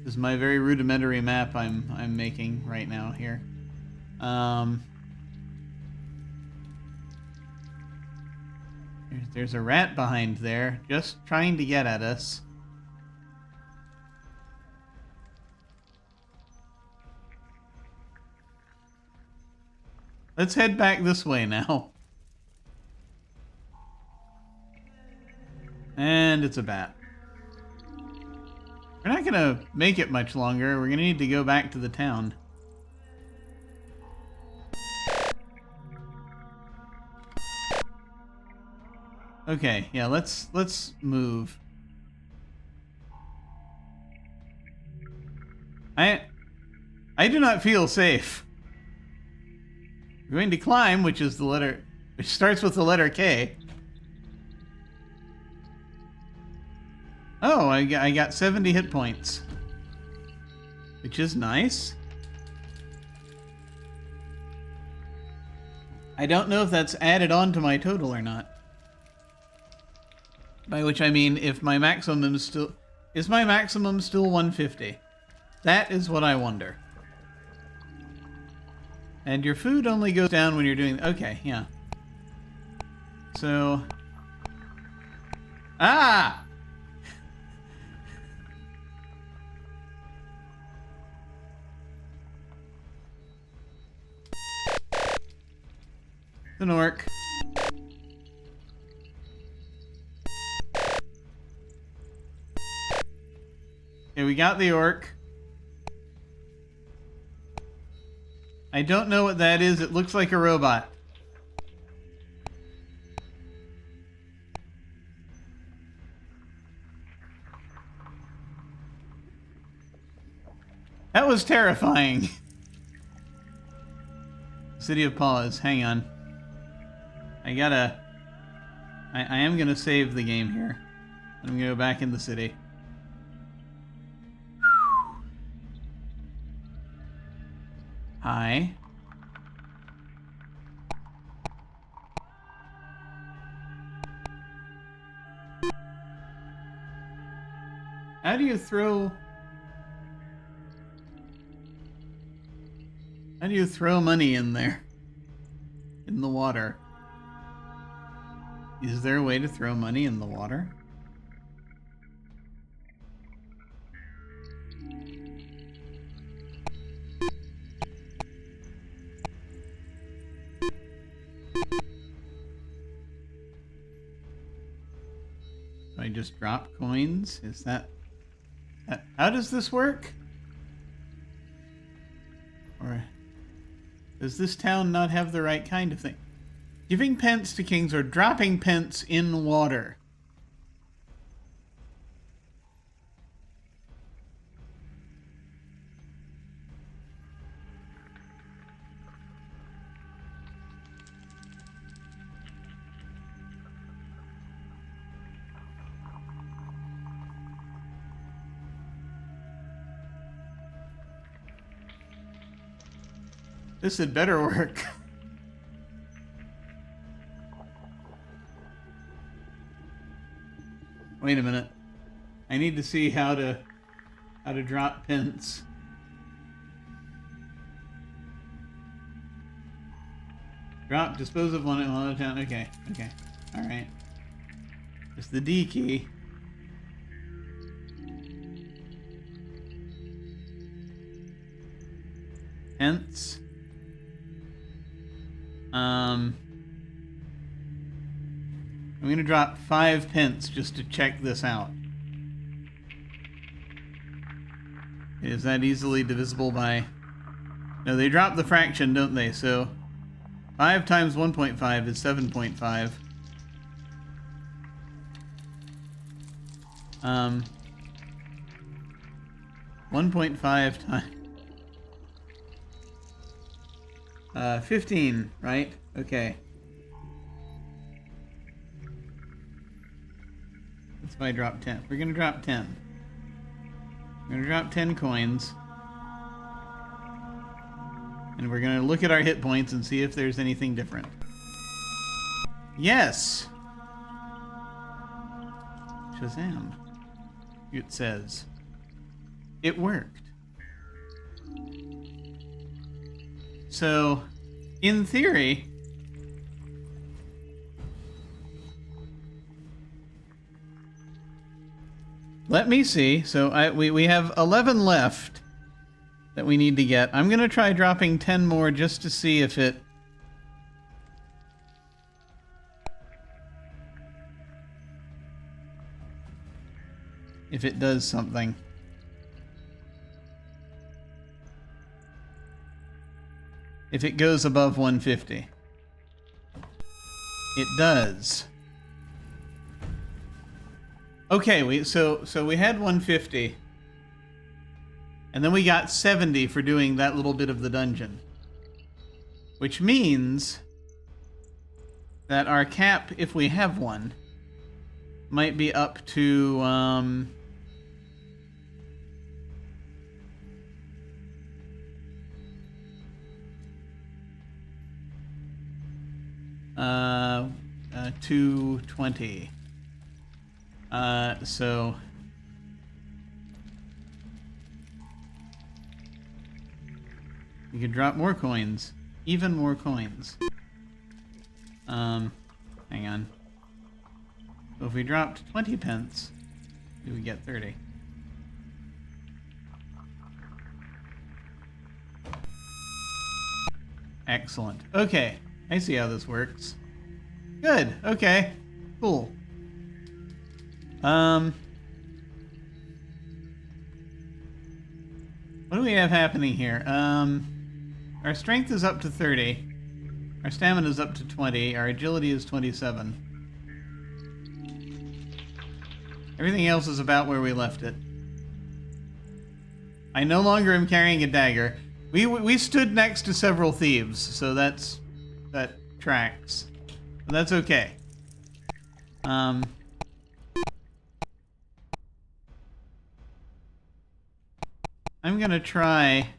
A: is my very rudimentary map I'm making right now here. There's a rat behind there, just trying to get at us. Let's head back this way now. And it's a bat. We're not gonna make it much longer. We're gonna need to go back to the town. Okay, yeah, let's move. I do not feel safe. We're going to climb, which starts with the letter K. Oh, I got 70 hit points, which is nice. I don't know if that's added on to my total or not. By which I mean if my maximum is still... Is my maximum still 150? That is what I wonder. And your food only goes down when you're doing... Okay, yeah. So... Ah! It's an orc. Okay, we got the orc. I don't know what that is. It looks like a robot. That was terrifying. City of Paws. Hang on. I am gonna save the game here. I'm gonna go back in the city. Hi. How do you throw... How do you throw money in there? In the water? Is there a way to throw money in the water? Do I just drop coins? Is that... How does this work? Or does this town not have the right kind of thing? Giving pence to kings or dropping pence in water. This had better work. Wait a minute. I need to see how to drop pence. Drop, dispose of one at a time. Okay, okay. Alright. There's the D key. Pence. I'm gonna drop 5 pence just to check this out. Is that easily divisible by... No, they drop the fraction, don't they? So 5 times 1.5 is 7.5. 1.5 times 15, right? Okay. That's if I drop 10. We're gonna drop 10. We're gonna drop 10 coins. And we're gonna look at our hit points and see if there's anything different. Yes! Shazam. It says. It worked. So, in theory... Let me see. So we have 11 left that we need to get. I'm going to try dropping 10 more just to see if it... if it does something. If it goes above 150. It does. Okay, so we had 150. And then we got 70 for doing that little bit of the dungeon. Which means that our cap, if we have one, might be up to 220. So you could drop more coins, even more coins. Hang on. So if we dropped 20 pence, we would get 30. Excellent. Okay, I see how this works. Good. Okay. Cool. What do we have happening here? Our strength is up to 30. Our stamina is up to 20. Our agility is 27. Everything else is about where we left it. I no longer am carrying a dagger. We stood next to several thieves, so that tracks. But that's okay. I'm gonna try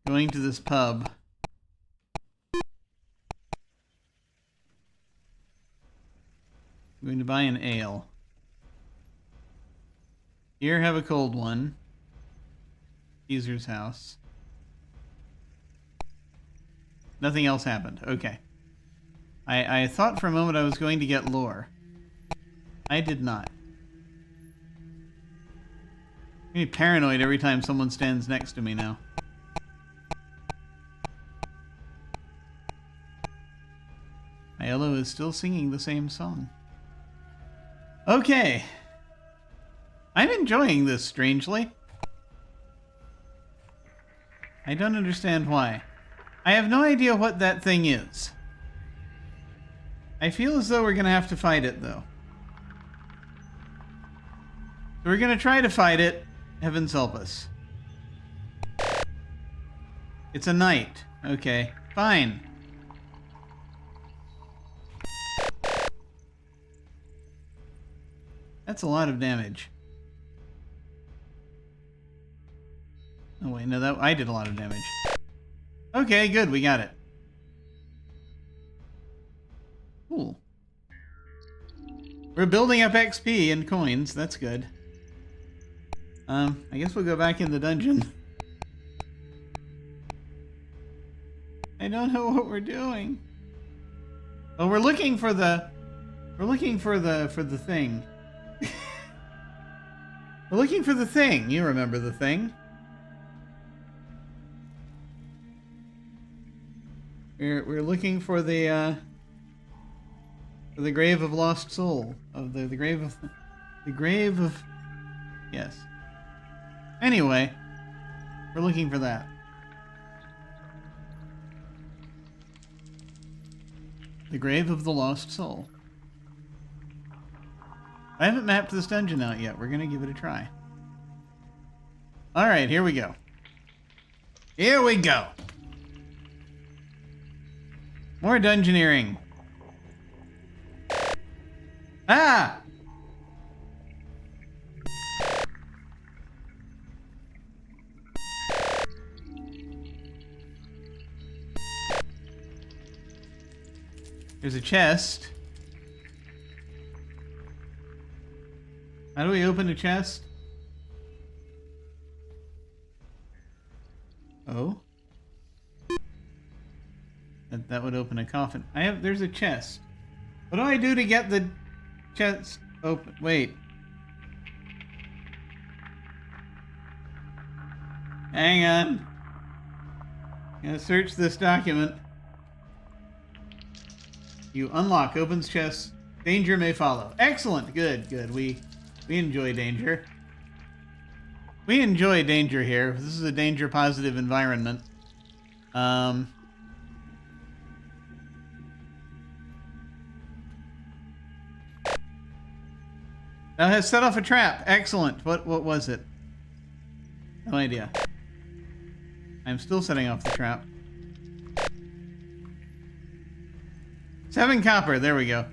A: going to this pub. I'm going to buy an ale. Here, have a cold one. Caesar's house. Nothing else happened. Okay. I thought for a moment I was going to get lore. I did not. I'm getting paranoid every time someone stands next to me now. Aiello is still singing the same song. Okay. I'm enjoying this, strangely. I don't understand why. I have no idea what that thing is. I feel as though we're going to have to fight it, though. So we're going to try to fight it. Heavens help us. It's a knight. Okay, fine. That's a lot of damage. Oh wait, no, that I did a lot of damage. Okay, good, we got it. Cool. We're building up XP and coins, that's good. I guess we'll go back in the dungeon. I don't know what we're doing. Oh, we're looking for the thing. We're looking for the thing. You remember the thing. We're looking for the grave of lost soul. Of the grave of yes. Anyway, we're looking for that. The grave of the lost soul. I haven't mapped this dungeon out yet. We're gonna give it a try. Alright, here we go. Here we go! More dungeoneering. Ah! There's a chest. How do we open a chest? Oh? That would open a coffin. There's a chest. What do I do to get the chest open? Wait. Hang on. I'm gonna search this document. You unlock, opens chest. Danger may follow. Excellent. Good, good. We enjoy danger. We enjoy danger here. This is a danger positive environment. Now it has set off a trap. Excellent. What was it? No idea. I'm still setting off the trap. 7 copper. There we go.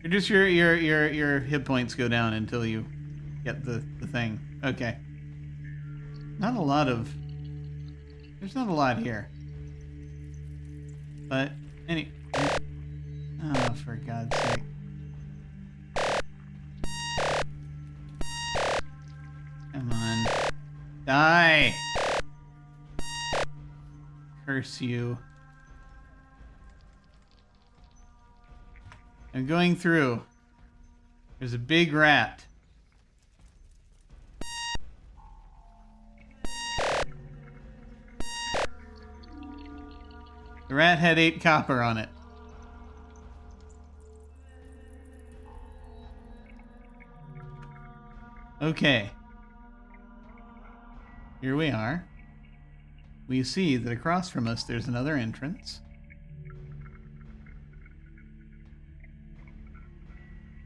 A: Just your hit points go down until you get the thing. Okay. Not a lot of... There's not a lot here. But, oh, for God's sake. Come on. Die! Curse you. I'm going through. There's a big rat. The rat had 8 copper on it. Okay. Here we are. We see that across from us there's another entrance.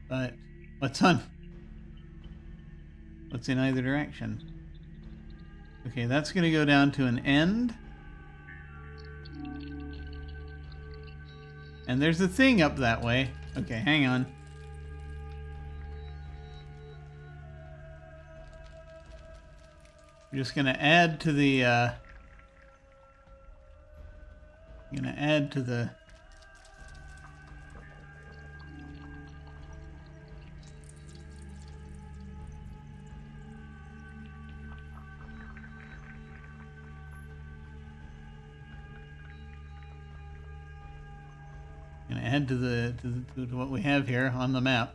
A: But what's in either direction? Okay, that's going to go down to an end. And there's a thing up that way. Okay, hang on. We're just going to add to the to what we have here on the map.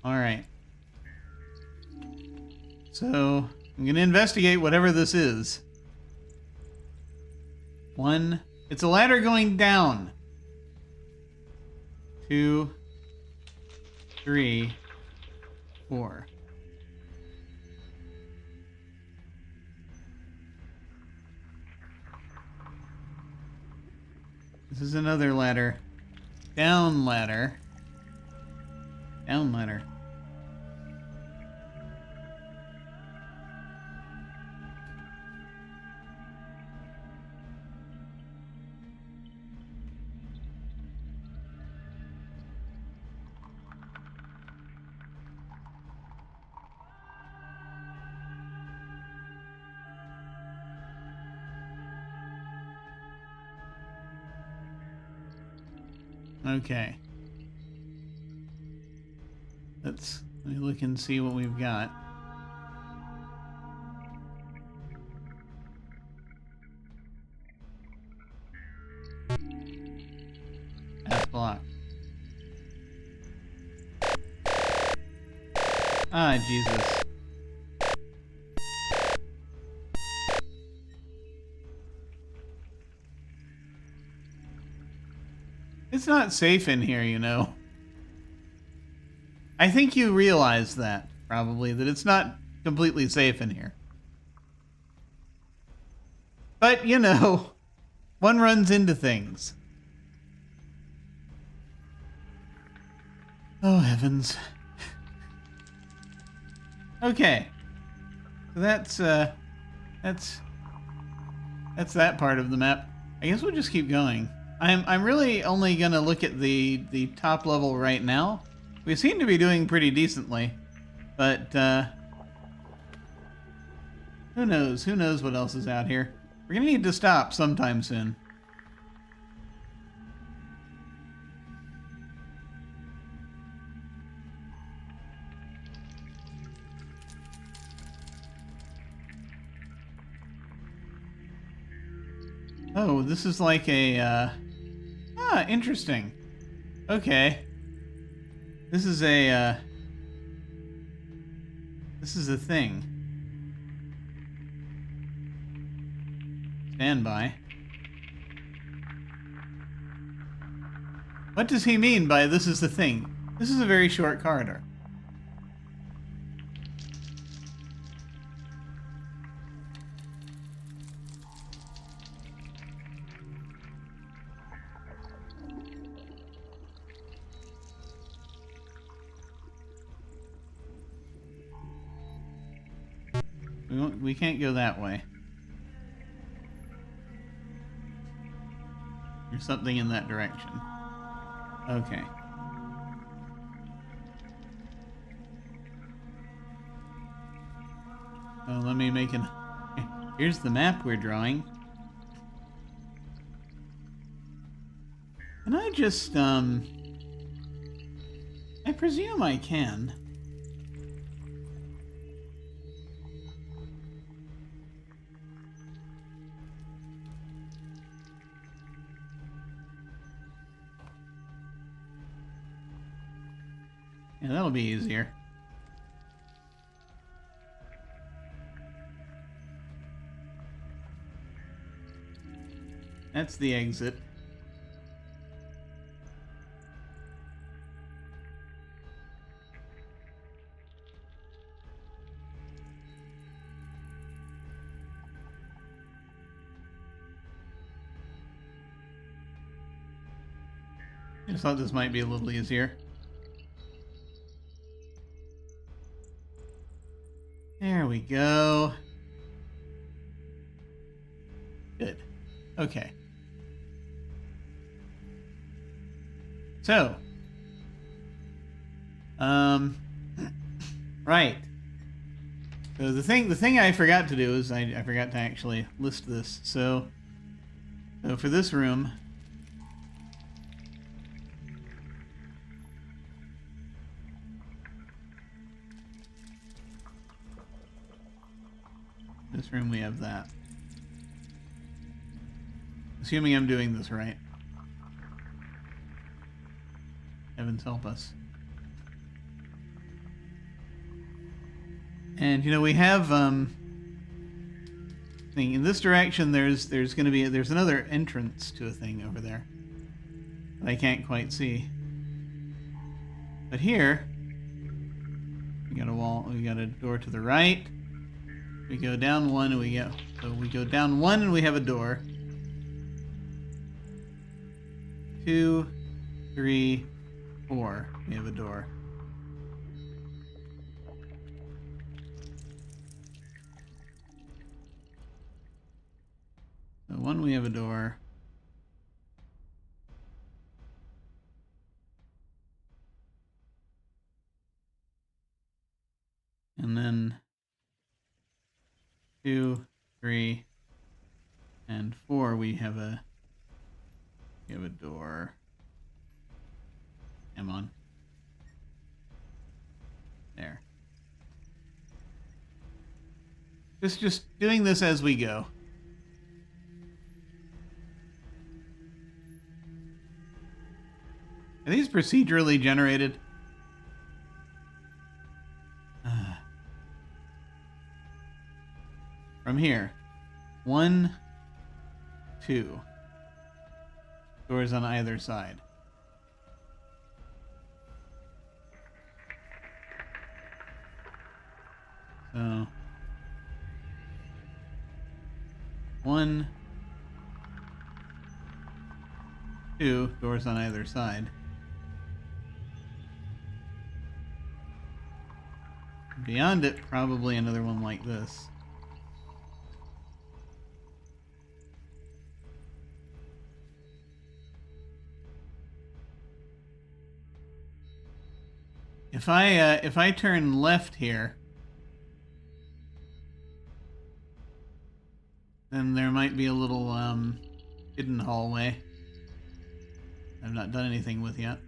A: All right. So I'm going to investigate whatever this is. It's a ladder going down. 2, 3, 4. This is another ladder. Down ladder. Down ladder. Okay. Let me look and see what we've got. Path block. Ah, Jesus. It's not safe in here, you know. I think you realize that, probably, that it's not completely safe in here. But, you know, one runs into things. Oh, heavens. Okay. So that's that part of the map. I guess we'll just keep going. I'm really only gonna look at the top level right now. We seem to be doing pretty decently, but who knows? Who knows what else is out here? We're gonna need to stop sometime soon. Oh, this is like a interesting. Okay. This is a thing. Stand by. What does he mean by this is the thing? This is a very short corridor. We can't go that way. There's something in that direction. Okay. So let me make an... Here's the map we're drawing. Can I just, I presume I can. Yeah, that'll be easier. That's the exit. I just thought this might be a little easier. There we go. Good. Okay. So, right. So the thing I forgot to do is I forgot to actually list this. So for this room, we have that. Assuming I'm doing this right. Heavens help us. And you know, we have thing in this direction. There's another entrance to a thing over there that I can't quite see. But here we got a wall. We got a door to the right. We go down one and we go down one and we have a door. 2, 3, 4. We have a door. So 1, we have a door. And then 2, 3, and 4, we have a door. Come on. There. Just doing this as we go. Are these procedurally generated? From here. 1, 2. Doors on either side. So 1, 2 doors on either side. Beyond it, probably another one like this. If I turn left here, then there might be a little hidden hallway I've not done anything with yet.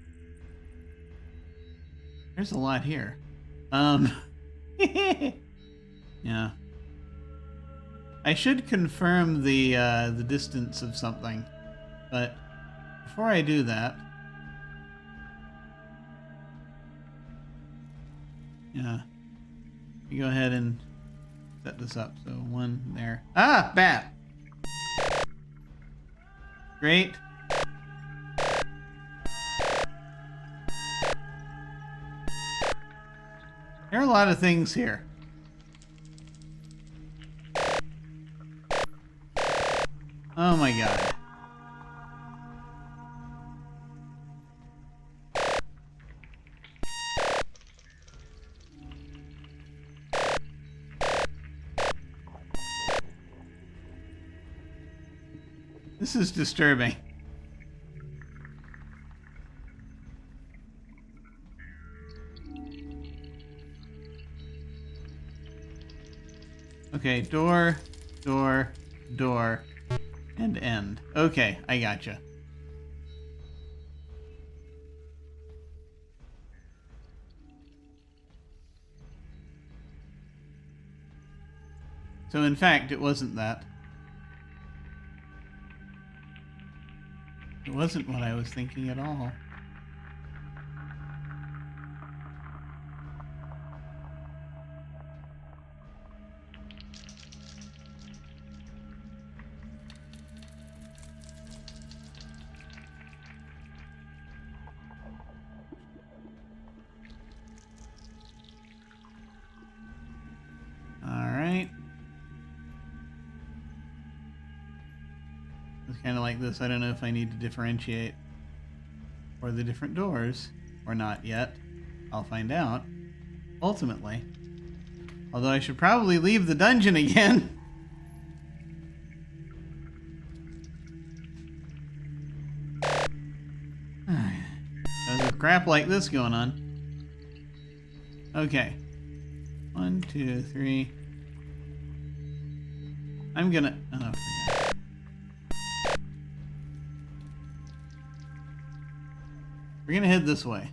A: There's a lot here. Yeah. I should confirm the distance of something, but before I do that, yeah, you go ahead and set this up. So 1 there. Ah, bat. Great. There are a lot of things here. Oh my god. This is disturbing. Okay, door, door, door, and end. Okay, I gotcha. So in fact, it wasn't that. It wasn't what I was thinking at all. Kind of like this. I don't know if I need to differentiate for the different doors or not yet. I'll find out ultimately. Although I should probably leave the dungeon again. There's crap like this going on. Okay. 1, 2, 3. I'm gonna... Oh, forget. We're gonna head this way.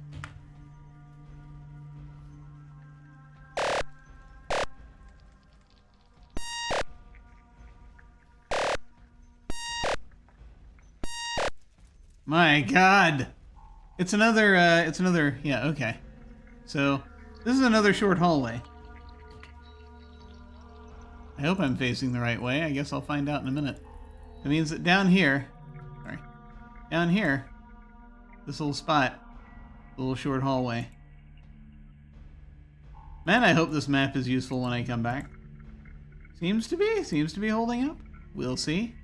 A: My God! It's another, yeah, okay. So, this is another short hallway. I hope I'm facing the right way. I guess I'll find out in a minute. It means that down here, this little spot, the little short hallway. Man, I hope this map is useful when I come back. Seems to be holding up. We'll see.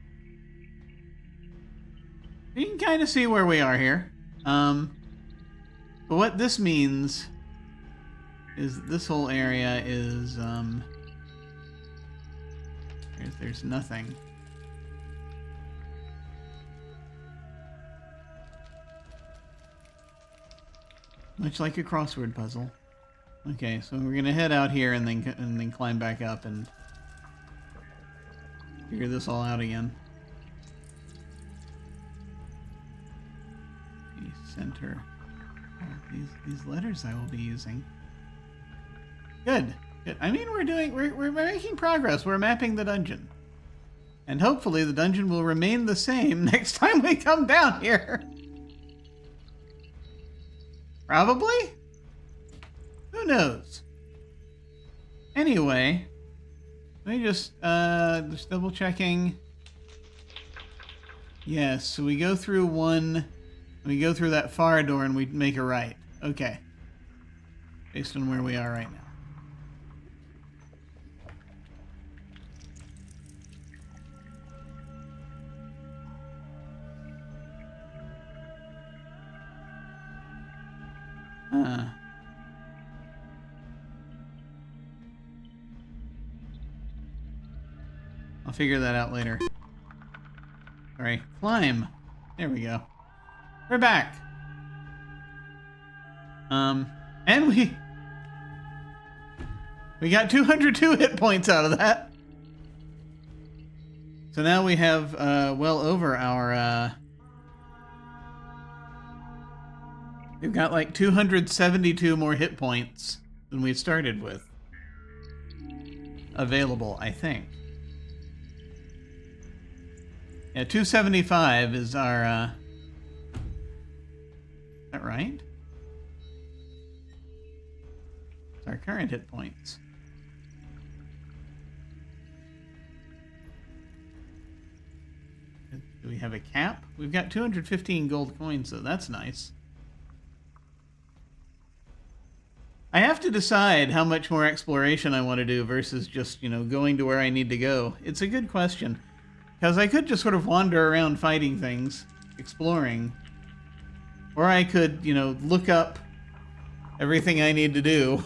A: You can kind of see where we are here. But what this means is this whole area is, there's nothing. Much like a crossword puzzle. Okay, so we're gonna head out here and then climb back up and figure this all out again. The center. Oh, these letters I will be using. Good. Good. I mean, we're making progress. We're mapping the dungeon, and hopefully the dungeon will remain the same next time we come down here. Probably? Who knows? Anyway, let me just double checking. Yes, so we go through one, we go through that far door and we make a right. Okay. Based on where we are right now. Huh. I'll figure that out later. Alright, climb. There we go. We're back. And we got 202 hit points out of that. So now we have well over our we've got like 272 more hit points than we started with. Available, I think. Yeah, 275 is our, is that right? It's our current hit points. Do we have a cap? We've got 215 gold coins, so that's nice. I have to decide how much more exploration I want to do versus just, you know, going to where I need to go. It's a good question. Because I could just sort of wander around fighting things, exploring. Or I could, you know, look up everything I need to do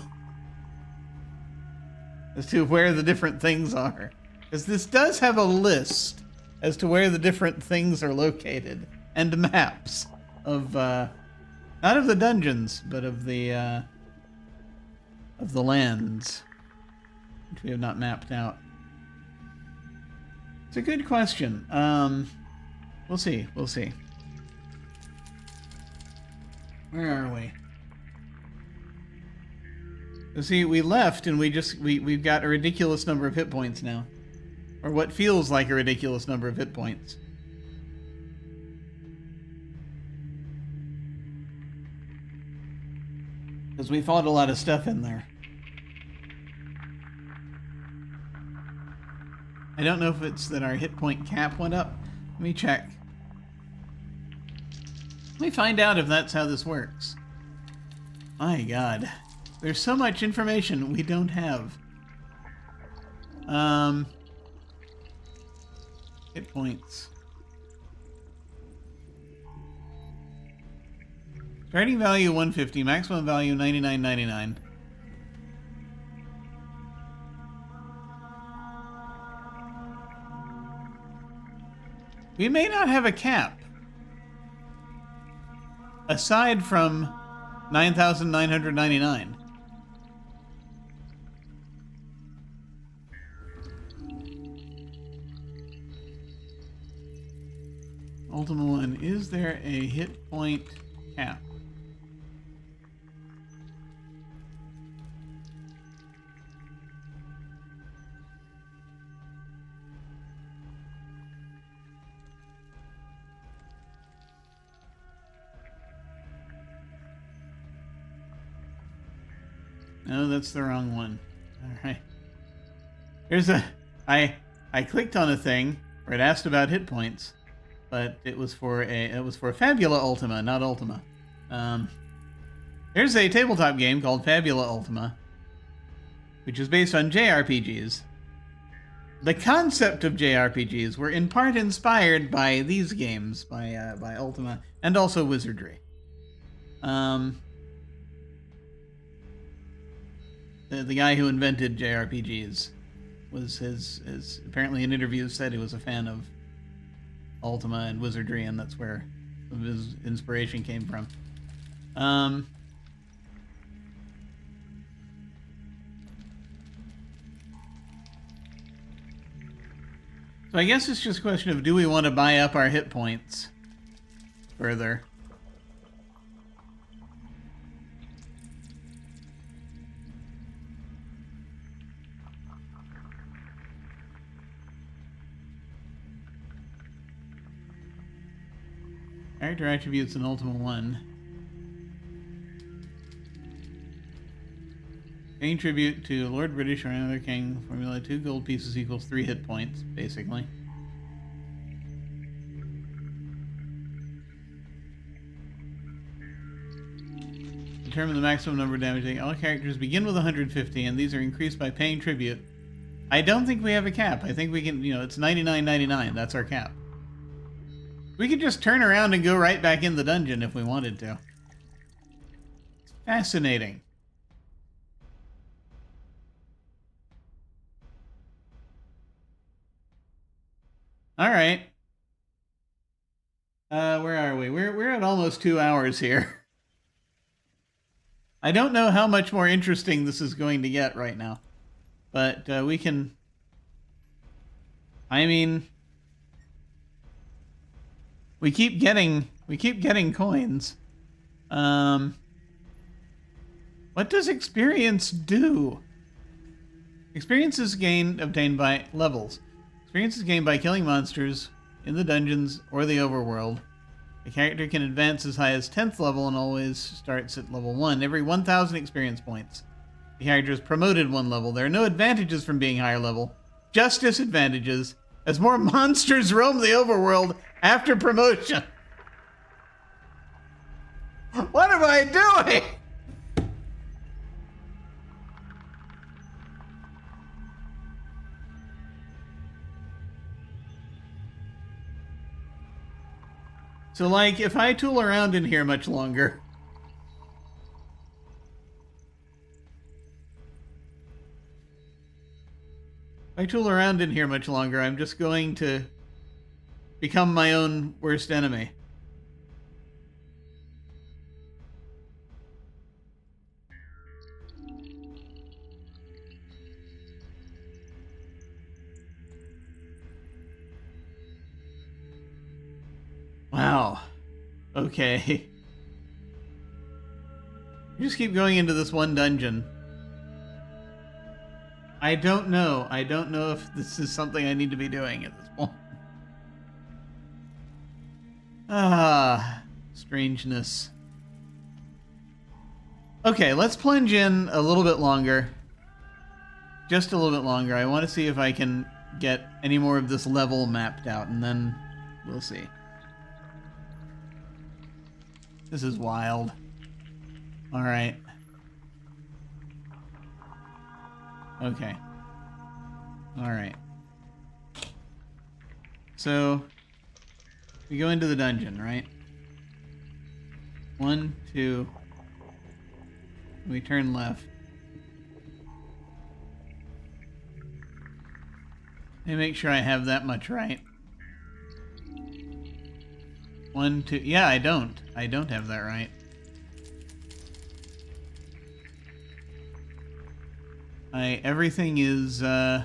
A: as to where the different things are. Because this does have a list as to where the different things are located. And maps of, not of the dungeons, but of the lands, which we have not mapped out. It's a good question. We'll see. We'll see. Where are we? So see, we left and we've got a ridiculous number of hit points now. Or what feels like a ridiculous number of hit points. Because we fought a lot of stuff in there. I don't know if it's that our hit point cap went up. Let me check. Let me find out if that's how this works. My God. There's so much information we don't have. Hit points. Starting value 150, maximum value 99.99. We may not have a cap. Aside from 9,999. Ultima 1, is there a hit point cap? No, that's the wrong one. Alright. Here's a... I clicked on a thing where it asked about hit points, but it was for Fabula Ultima, not Ultima. There's a tabletop game called Fabula Ultima, which is based on JRPGs. The concept of JRPGs were in part inspired by these games, by Ultima, and also Wizardry. The guy who invented JRPGs was his apparently in interviews said he was a fan of Ultima and Wizardry, and that's where his inspiration came from. So I guess it's just a question of, do we want to buy up our hit points further? Character attributes in Ultima 1. Paying tribute to Lord British or another king. Formula 2 gold pieces equals 3 hit points, basically. Determine the maximum number of damage taken. All characters begin with 150, and these are increased by paying tribute. I don't think we have a cap. I think we can, it's 99.99. That's our cap. We could just turn around and go right back in the dungeon if we wanted to. It's fascinating. All right. Where are we? We're at almost 2 hours here. I don't know how much more interesting this is going to get right now, but we can. I mean, we keep getting coins. What does experience do? Experience is obtained by levels. Experience is gained by killing monsters in the dungeons or the overworld. The character can advance as high as 10th level and always starts at level 1. Every 1,000 experience points, the character is promoted 1 level. There are no advantages from being higher level, just disadvantages, as more monsters roam the overworld after promotion. What am I doing? So, like, if I tool around in here much longer... I'm just going to become my own worst enemy. Wow. Okay. You just keep going into this one dungeon. I don't know. I don't know if this is something I need to be doing at this point. Ah, strangeness. Okay, let's plunge in a little bit longer. Just a little bit longer. I want to see if I can get any more of this level mapped out, and then we'll see. This is wild. Alright. Okay. Alright. So, we go into the dungeon, right? 1, 2. We turn left. Let me make sure I have that much right. 1, 2. Yeah, I don't. I don't have that right. Everything is, I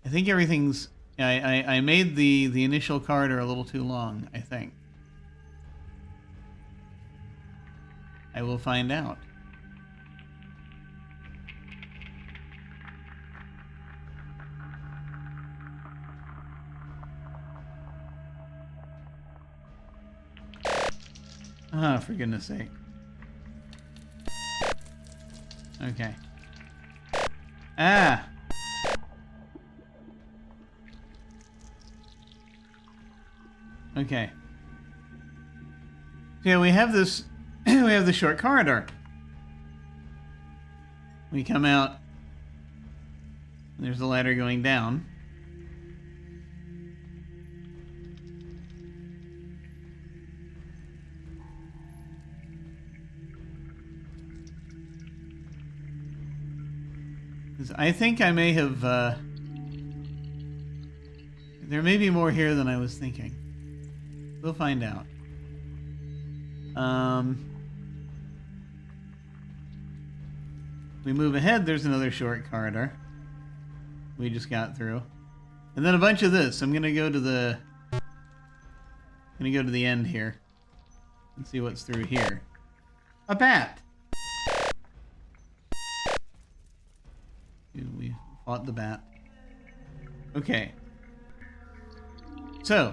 A: think everything's... I made the initial corridor a little too long, I think. I will find out. Ah, for goodness sake. Okay. Ah! Okay. Yeah, we have this... we have the short corridor. We come out. There's a ladder going down. I think I may have... there may be more here than I was thinking. We'll find out. We move ahead, there's another short corridor. We just got through. And then a bunch of this. I'm gonna go to the... end here. And see what's through here. A bat! We fought the bat. Okay. So.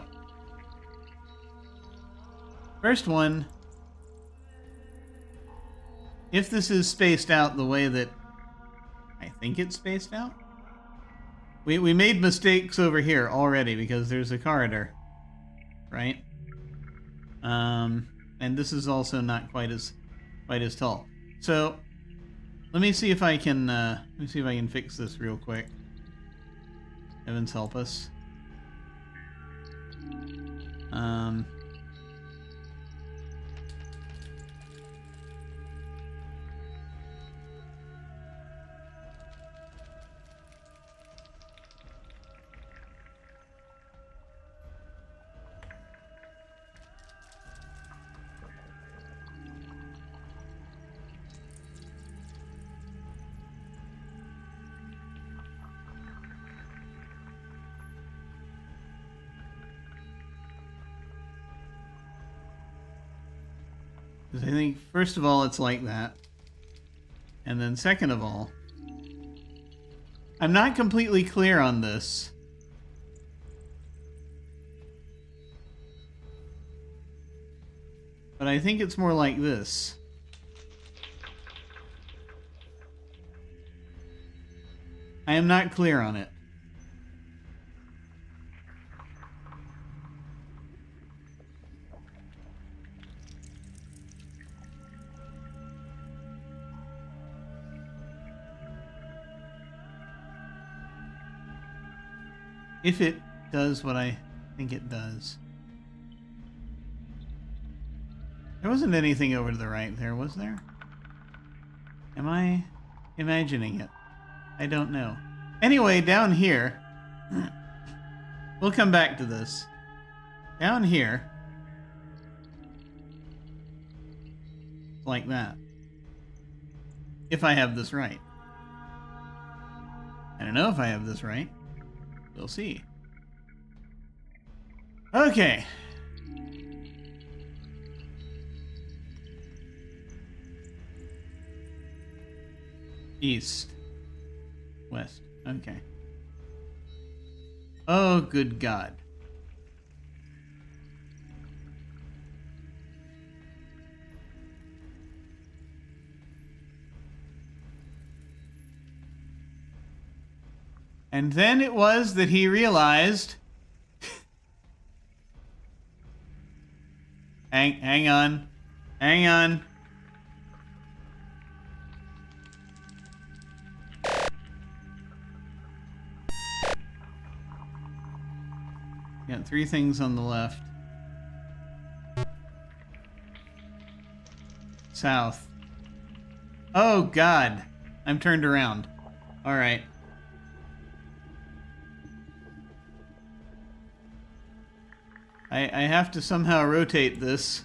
A: First one. If this is spaced out the way that I think it's spaced out. We made mistakes over here already because there's a corridor. Right? And this is also not quite as tall. So let me see if I can fix this real quick. Heavens help us. I think, first of all, it's like that. And then second of all, I'm not completely clear on this. But I think it's more like this. I am not clear on it. If it does what I think it does. There wasn't anything over to the right there, was there? Am I imagining it? I don't know. Anyway, down here, we'll come back to this. Down here, like that. If I have this right. I don't know if I have this right. We'll see. Okay. East. West. Okay. Oh, good God. And then it was that he realized... Hang on. Hang on. Got 3 things on the left. South. Oh, God. I'm turned around. All right. I have to somehow rotate this.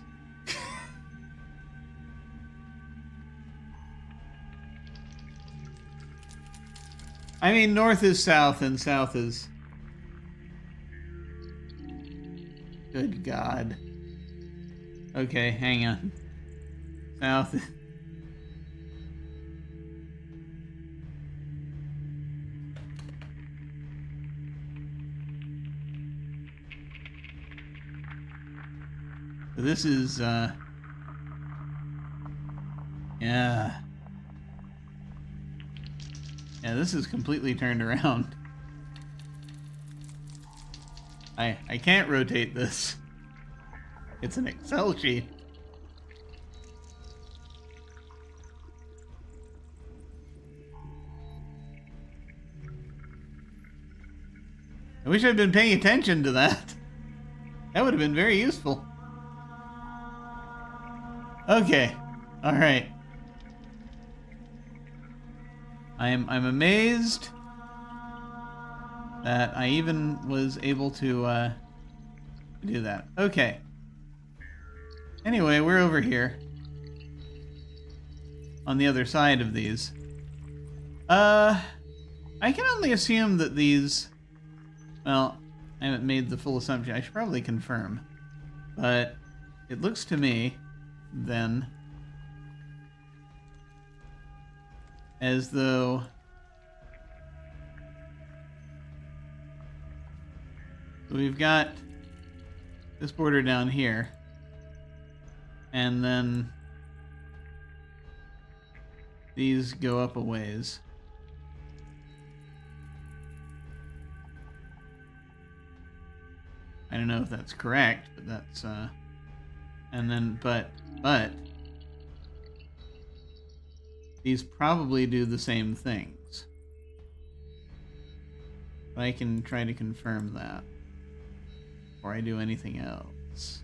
A: I mean, north is south and south is... Good God. Okay, hang on. South... This is, yeah. Yeah, this is completely turned around. I can't rotate this. It's an Excel sheet. I wish I'd been paying attention to that. That would have been very useful. Okay. All right. I'm amazed that I even was able to do that. Okay. Anyway, we're over here on the other side of these. I can only assume that these... Well, I haven't made the full assumption. I should probably confirm. But it looks to me, then, as though... We've got this border down here. And then these go up a ways. I don't know if that's correct, but that's and then but these probably do the same things. But I can try to confirm that before I do anything else.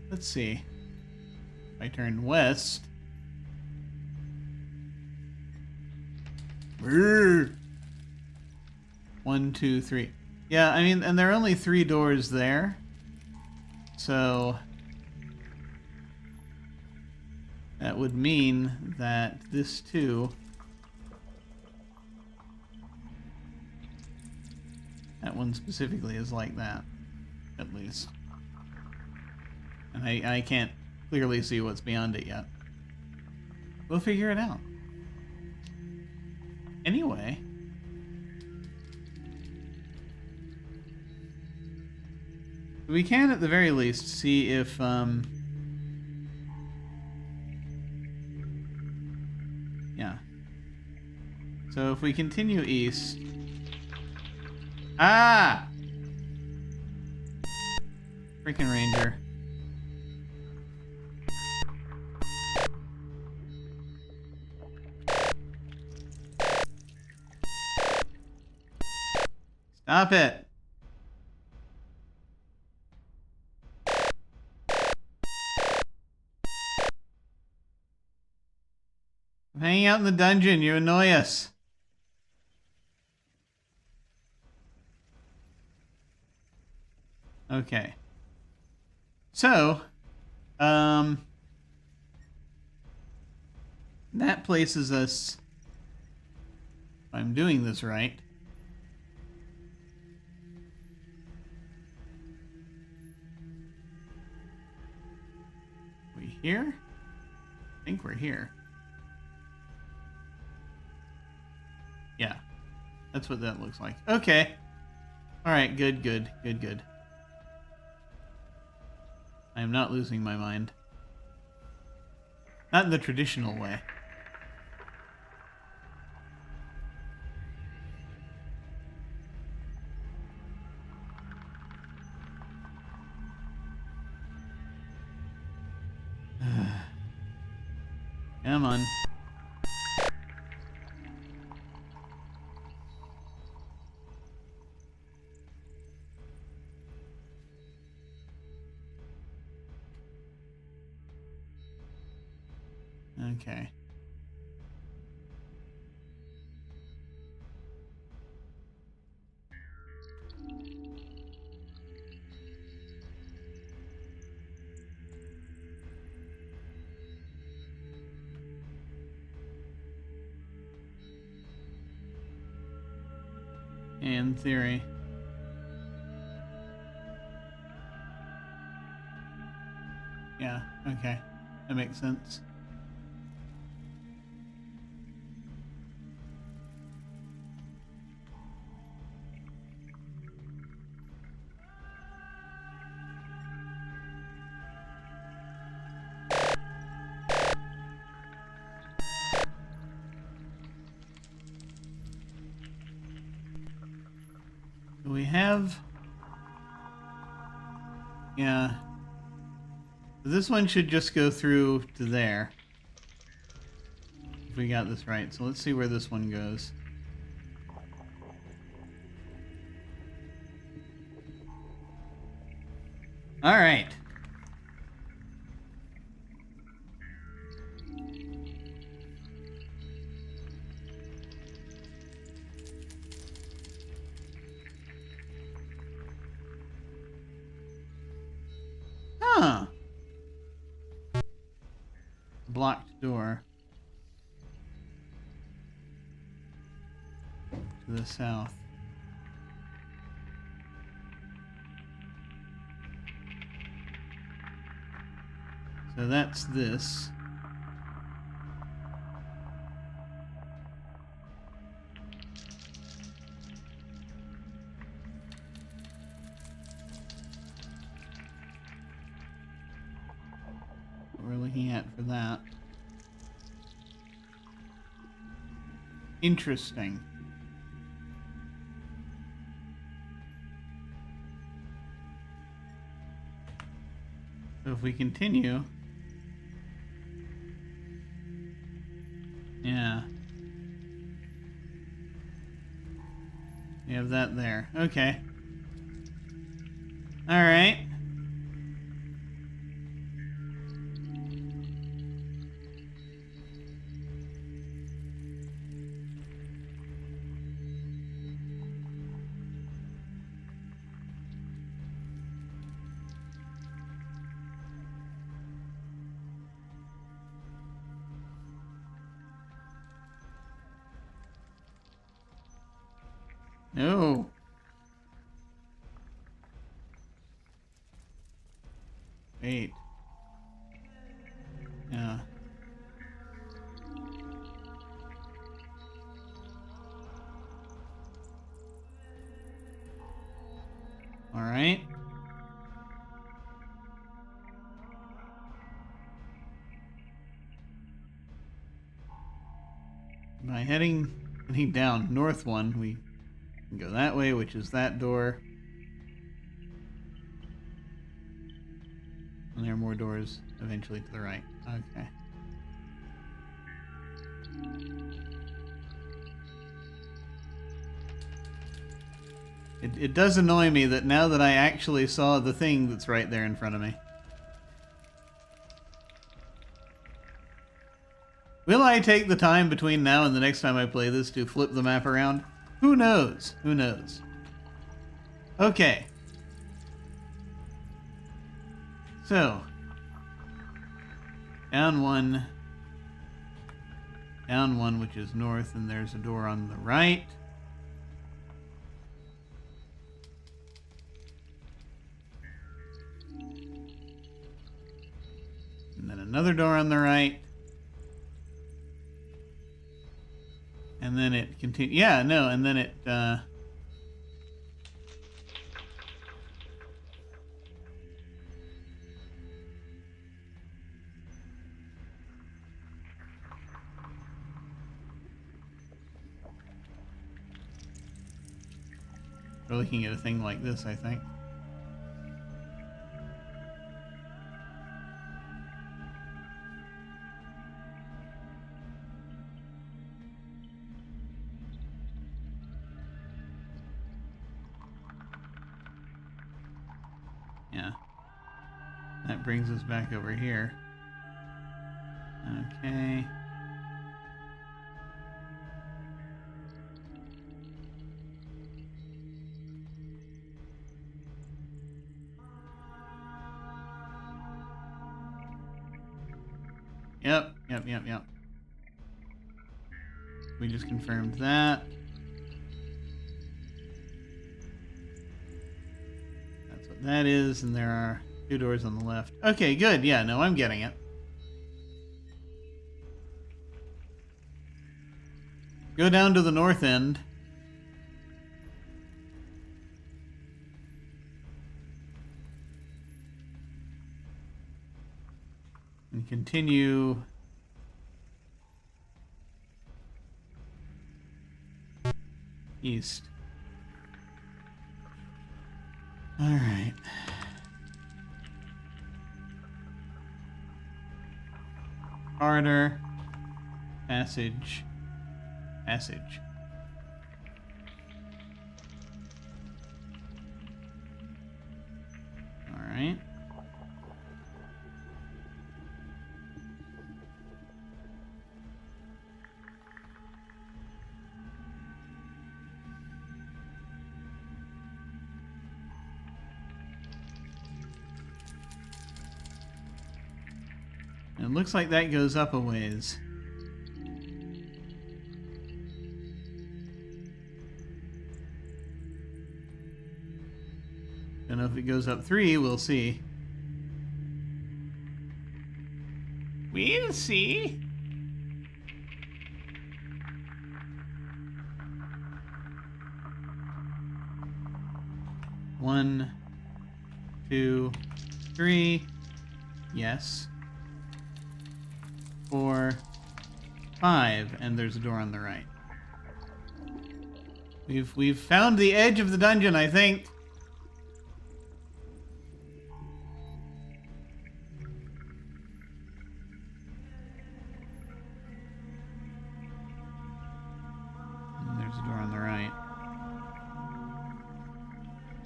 A: Let's see. If I turn west. Brrr. 1, 2, 3. Yeah, I mean, and there are only 3 doors there. So that would mean that this too, that one specifically is like that, at least. And I can't clearly see what's beyond it yet. We'll figure it out. Anyway. We can, at the very least, see if, yeah. So if we continue east... Ah! Freaking ranger. Stop it! I'm hanging out in the dungeon. You annoy us. Okay. So, that places us, if I'm doing this right, we here? I think we're here. That's what that looks like. Okay. Alright, good. I am not losing my mind. Not in the traditional way. Come on. Okay. In theory. Yeah, okay. That makes sense. We have... Yeah. This one should just go through to there. If we got this right. So let's see where this one goes. Alright. Huh. Blocked door. To the south. So that's this. What we're looking at for that. Interesting. So if we continue... Yeah. We have that there. Okay. Alright. No. Wait. Yeah. All right. By heading down north one, we can go that way, which is that door. And there are more doors eventually to the right. Okay. It does annoy me that now that I actually saw the thing that's right there in front of me. Will I take the time between now and the next time I play this to flip the map around? Who knows? Who knows? Okay. So. Down one, which is north, and there's a door on the right. And then another door on the right. And And then it continues. Yeah, no, and then it... We're looking at a thing like this, I think. Yeah. That brings us back over here. Okay. Yep. We just confirmed that. That's what that is, and there are 2 doors on the left. Okay, good. Yeah, no, I'm getting it. Go down to the north end. And continue east. All right. Corridor. Passage. Passage. All right. It looks like that goes up a ways. Don't know if it goes up 3, we'll see. We'll see. One, 2, 3. Yes. 4, 5, and there's a door on the right. We've found the edge of the dungeon, I think. And there's a door on the right.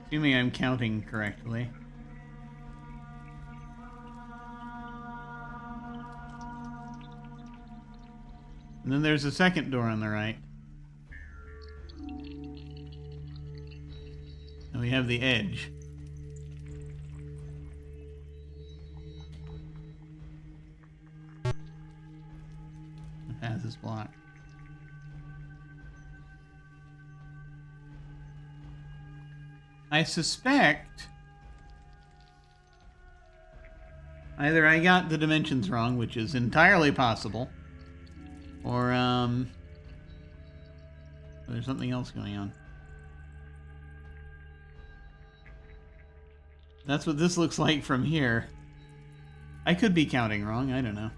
A: Assuming I'm counting correctly. And then there's a second door on the right. And we have the edge. The path is blocked. I suspect either I got the dimensions wrong, which is entirely possible, or there's something else going on. That's what this looks like from here. I could be counting wrong, I don't know.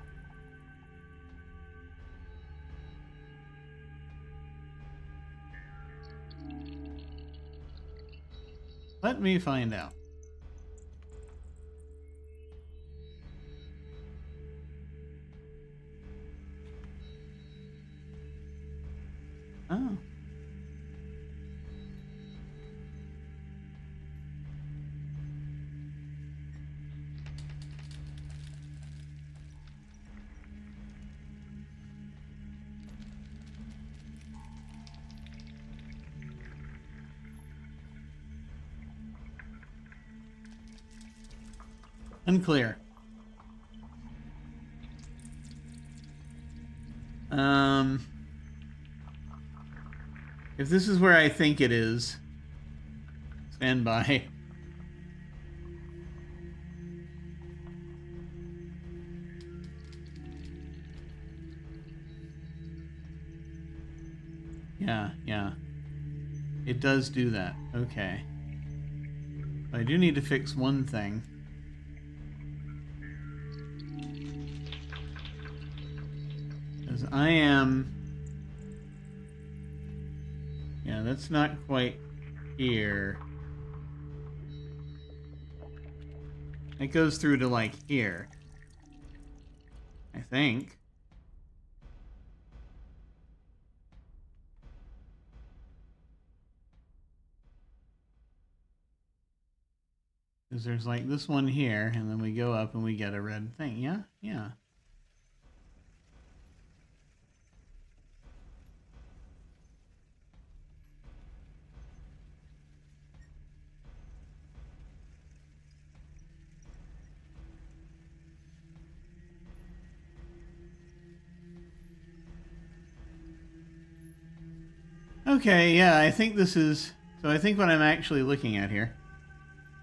A: Let me find out. Oh. Unclear. If this is where I think it is, stand by. Yeah. It does do that. Okay. I do need to fix one thing. Because I am... Yeah, that's not quite here. It goes through to, like, here. I think. Because there's, like, this one here, and then we go up and we get a red thing. Yeah? Yeah. Okay, yeah, I think this is... So I think what I'm actually looking at here,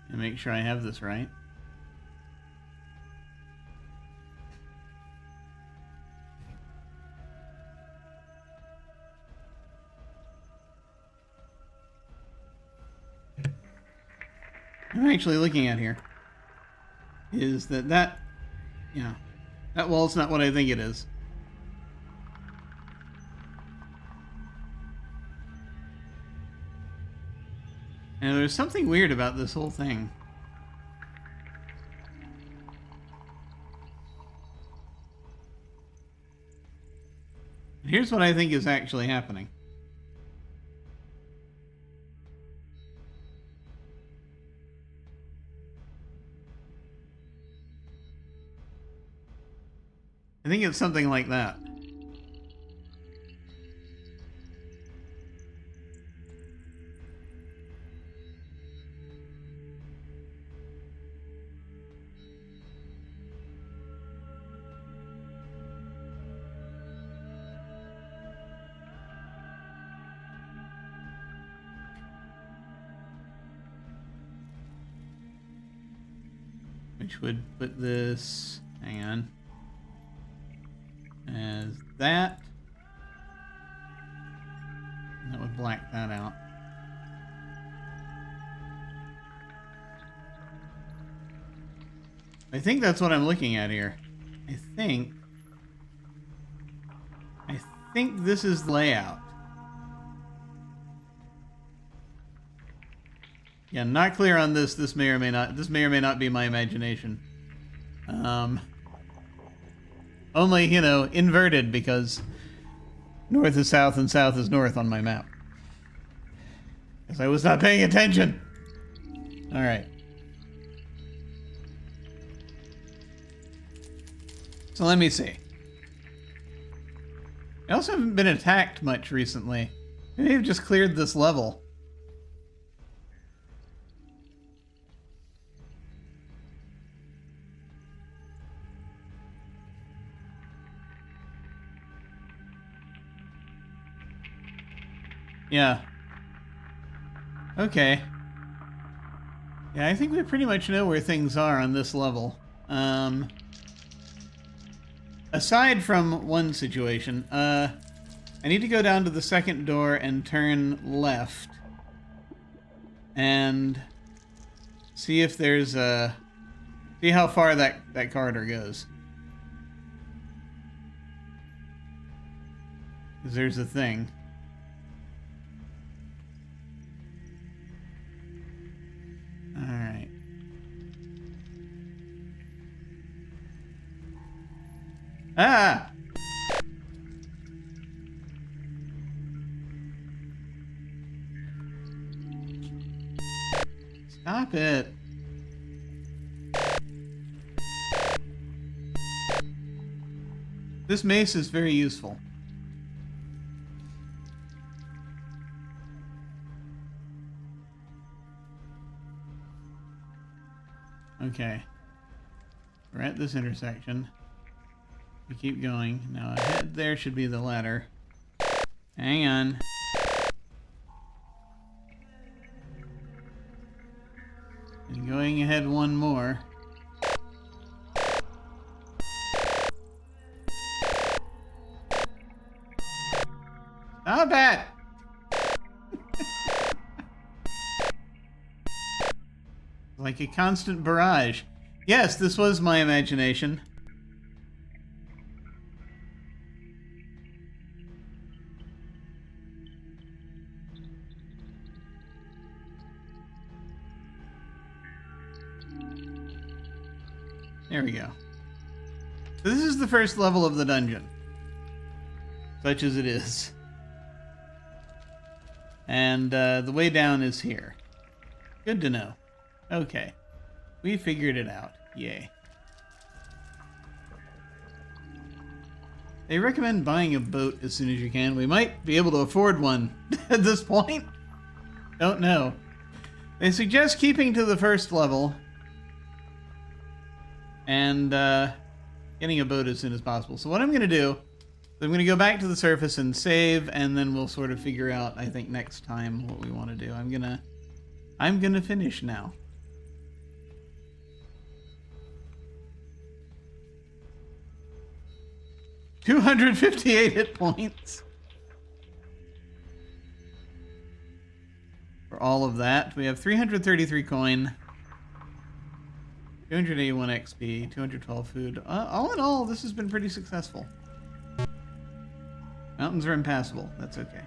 A: and make sure I have this right. I'm actually looking at here is that yeah, that wall's not what I think it is. And there's something weird about this whole thing. Here's what I think is actually happening. I think it's something like that. Which would put this, hang on, as that. And that would black that out. I think that's what I'm looking at here. I think this is the layout. Yeah, not clear on this. This may or may not be my imagination. Only, you know, inverted because north is south and south is north on my map. Because I was not paying attention. All right. So let me see. I also haven't been attacked much recently. Maybe I've just cleared this level. Yeah. Okay. Yeah, I think we pretty much know where things are on this level. Aside from one situation, I need to go down to the second door and turn left. And see if there's a... See how far that corridor goes. Because there's a thing. Alright. Ah! Stop it. This mace is very useful. Okay. We're at this intersection. We keep going. Now ahead there should be the ladder. Hang on. And going ahead one more. Stop it! Like a constant barrage. Yes, this was my imagination. There we go. So this is the first level of the dungeon. Such as it is. And the way down is here. Good to know. Okay. We figured it out. Yay. They recommend buying a boat as soon as you can. We might be able to afford one at this point. Don't know. They suggest keeping to the first level and getting a boat as soon as possible. So what I'm going to do, I'm going to go back to the surface and save, and then we'll sort of figure out, I think, next time what we want to do. I'm gonna finish now. $258 hit points. For all of that, we have 333 coin, 281 XP, 212 food. All in all, this has been pretty successful. Mountains are impassable. That's okay.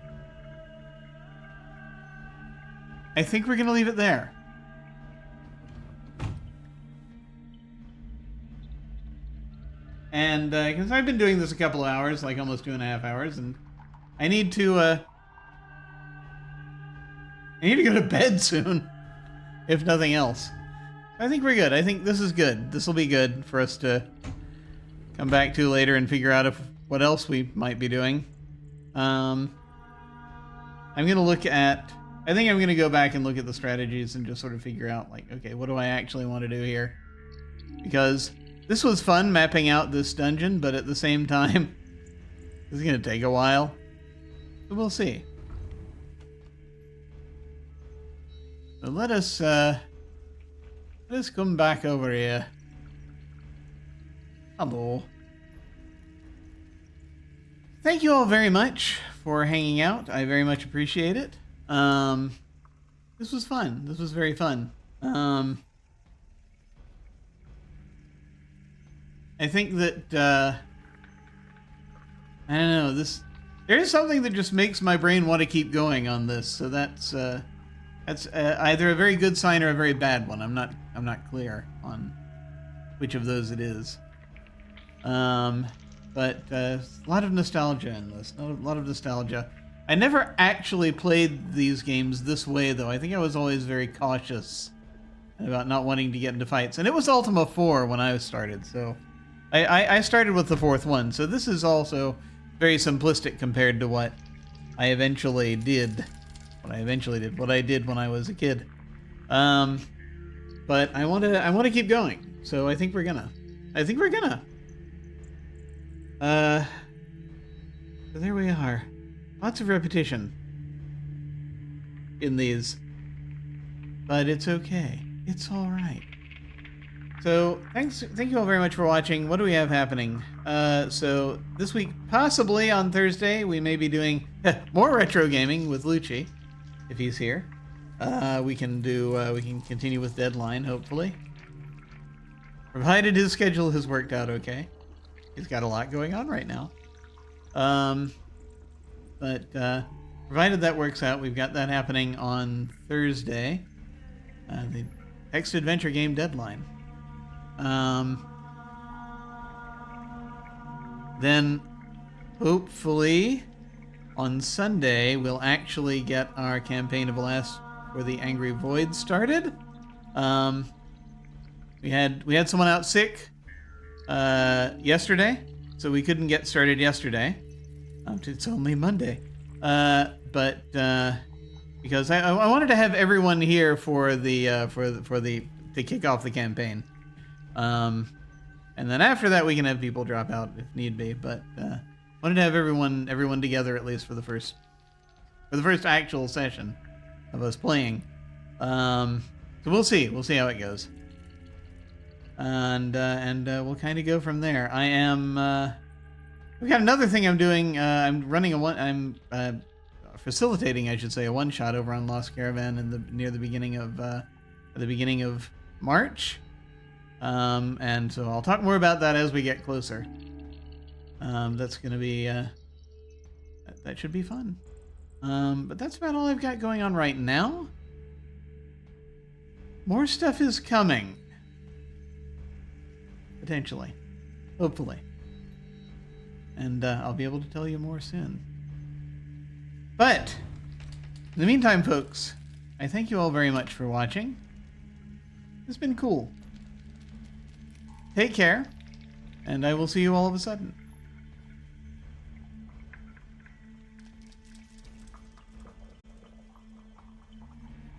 A: I think we're going to leave it there. And because I've been doing this a couple of hours, like almost 2.5 hours, and I need to go to bed soon, if nothing else. I think we're good. I think this is good. This will be good for us to come back to later and figure out what else we might be doing. I'm going to look at... I think I'm going to go back and look at the strategies and just sort of figure out, like, okay, what do I actually want to do here? Because this was fun, mapping out this dungeon, but at the same time, this is going to take a while. So we'll see. So let us come back over here. Hello. Thank you all very much for hanging out. I very much appreciate it. This was fun. This was very fun. I think that, I don't know, there's something that just makes my brain want to keep going on this. So that's either a very good sign or a very bad one. I'm not clear on which of those it is. But a lot of nostalgia in this. A lot of nostalgia. I never actually played these games this way, though. I think I was always very cautious about not wanting to get into fights. And it was Ultima 4 when I started, so... I started with the fourth one, so this is also very simplistic compared to what I eventually did. What I did when I was a kid. But I want to keep going, so I think we're gonna. So there we are. Lots of repetition in these, but it's okay. It's all right. So thank you all very much for watching. What do we have happening? So this week, possibly on Thursday, we may be doing more retro gaming with Lucci, if he's here. We can continue with Deadline, hopefully, provided his schedule has worked out okay. He's got a lot going on right now. But provided that works out, we've got that happening on Thursday. The text adventure game Deadline. Then hopefully on Sunday we'll actually get our campaign of Alas for the Angry Void started. We had someone out sick yesterday, so we couldn't get started yesterday. It's only Monday, but because I wanted to have everyone here for the to kick off the campaign, and then after that we can have people drop out if need be. But wanted to have everyone together at least for the first actual session of us playing. So we'll see how it goes, and we'll kind of go from there. We've got another thing I'm doing. I'm facilitating, I should say, a one-shot over on Lost Caravan near the beginning of March. And so I'll talk more about that as we get closer. That's going to be... that should be fun. But that's about all I've got going on right now. More stuff is coming. Potentially. Hopefully. And I'll be able to tell you more soon. But, in the meantime, folks, I thank you all very much for watching. It's been cool. Take care, and I will see you all of a sudden.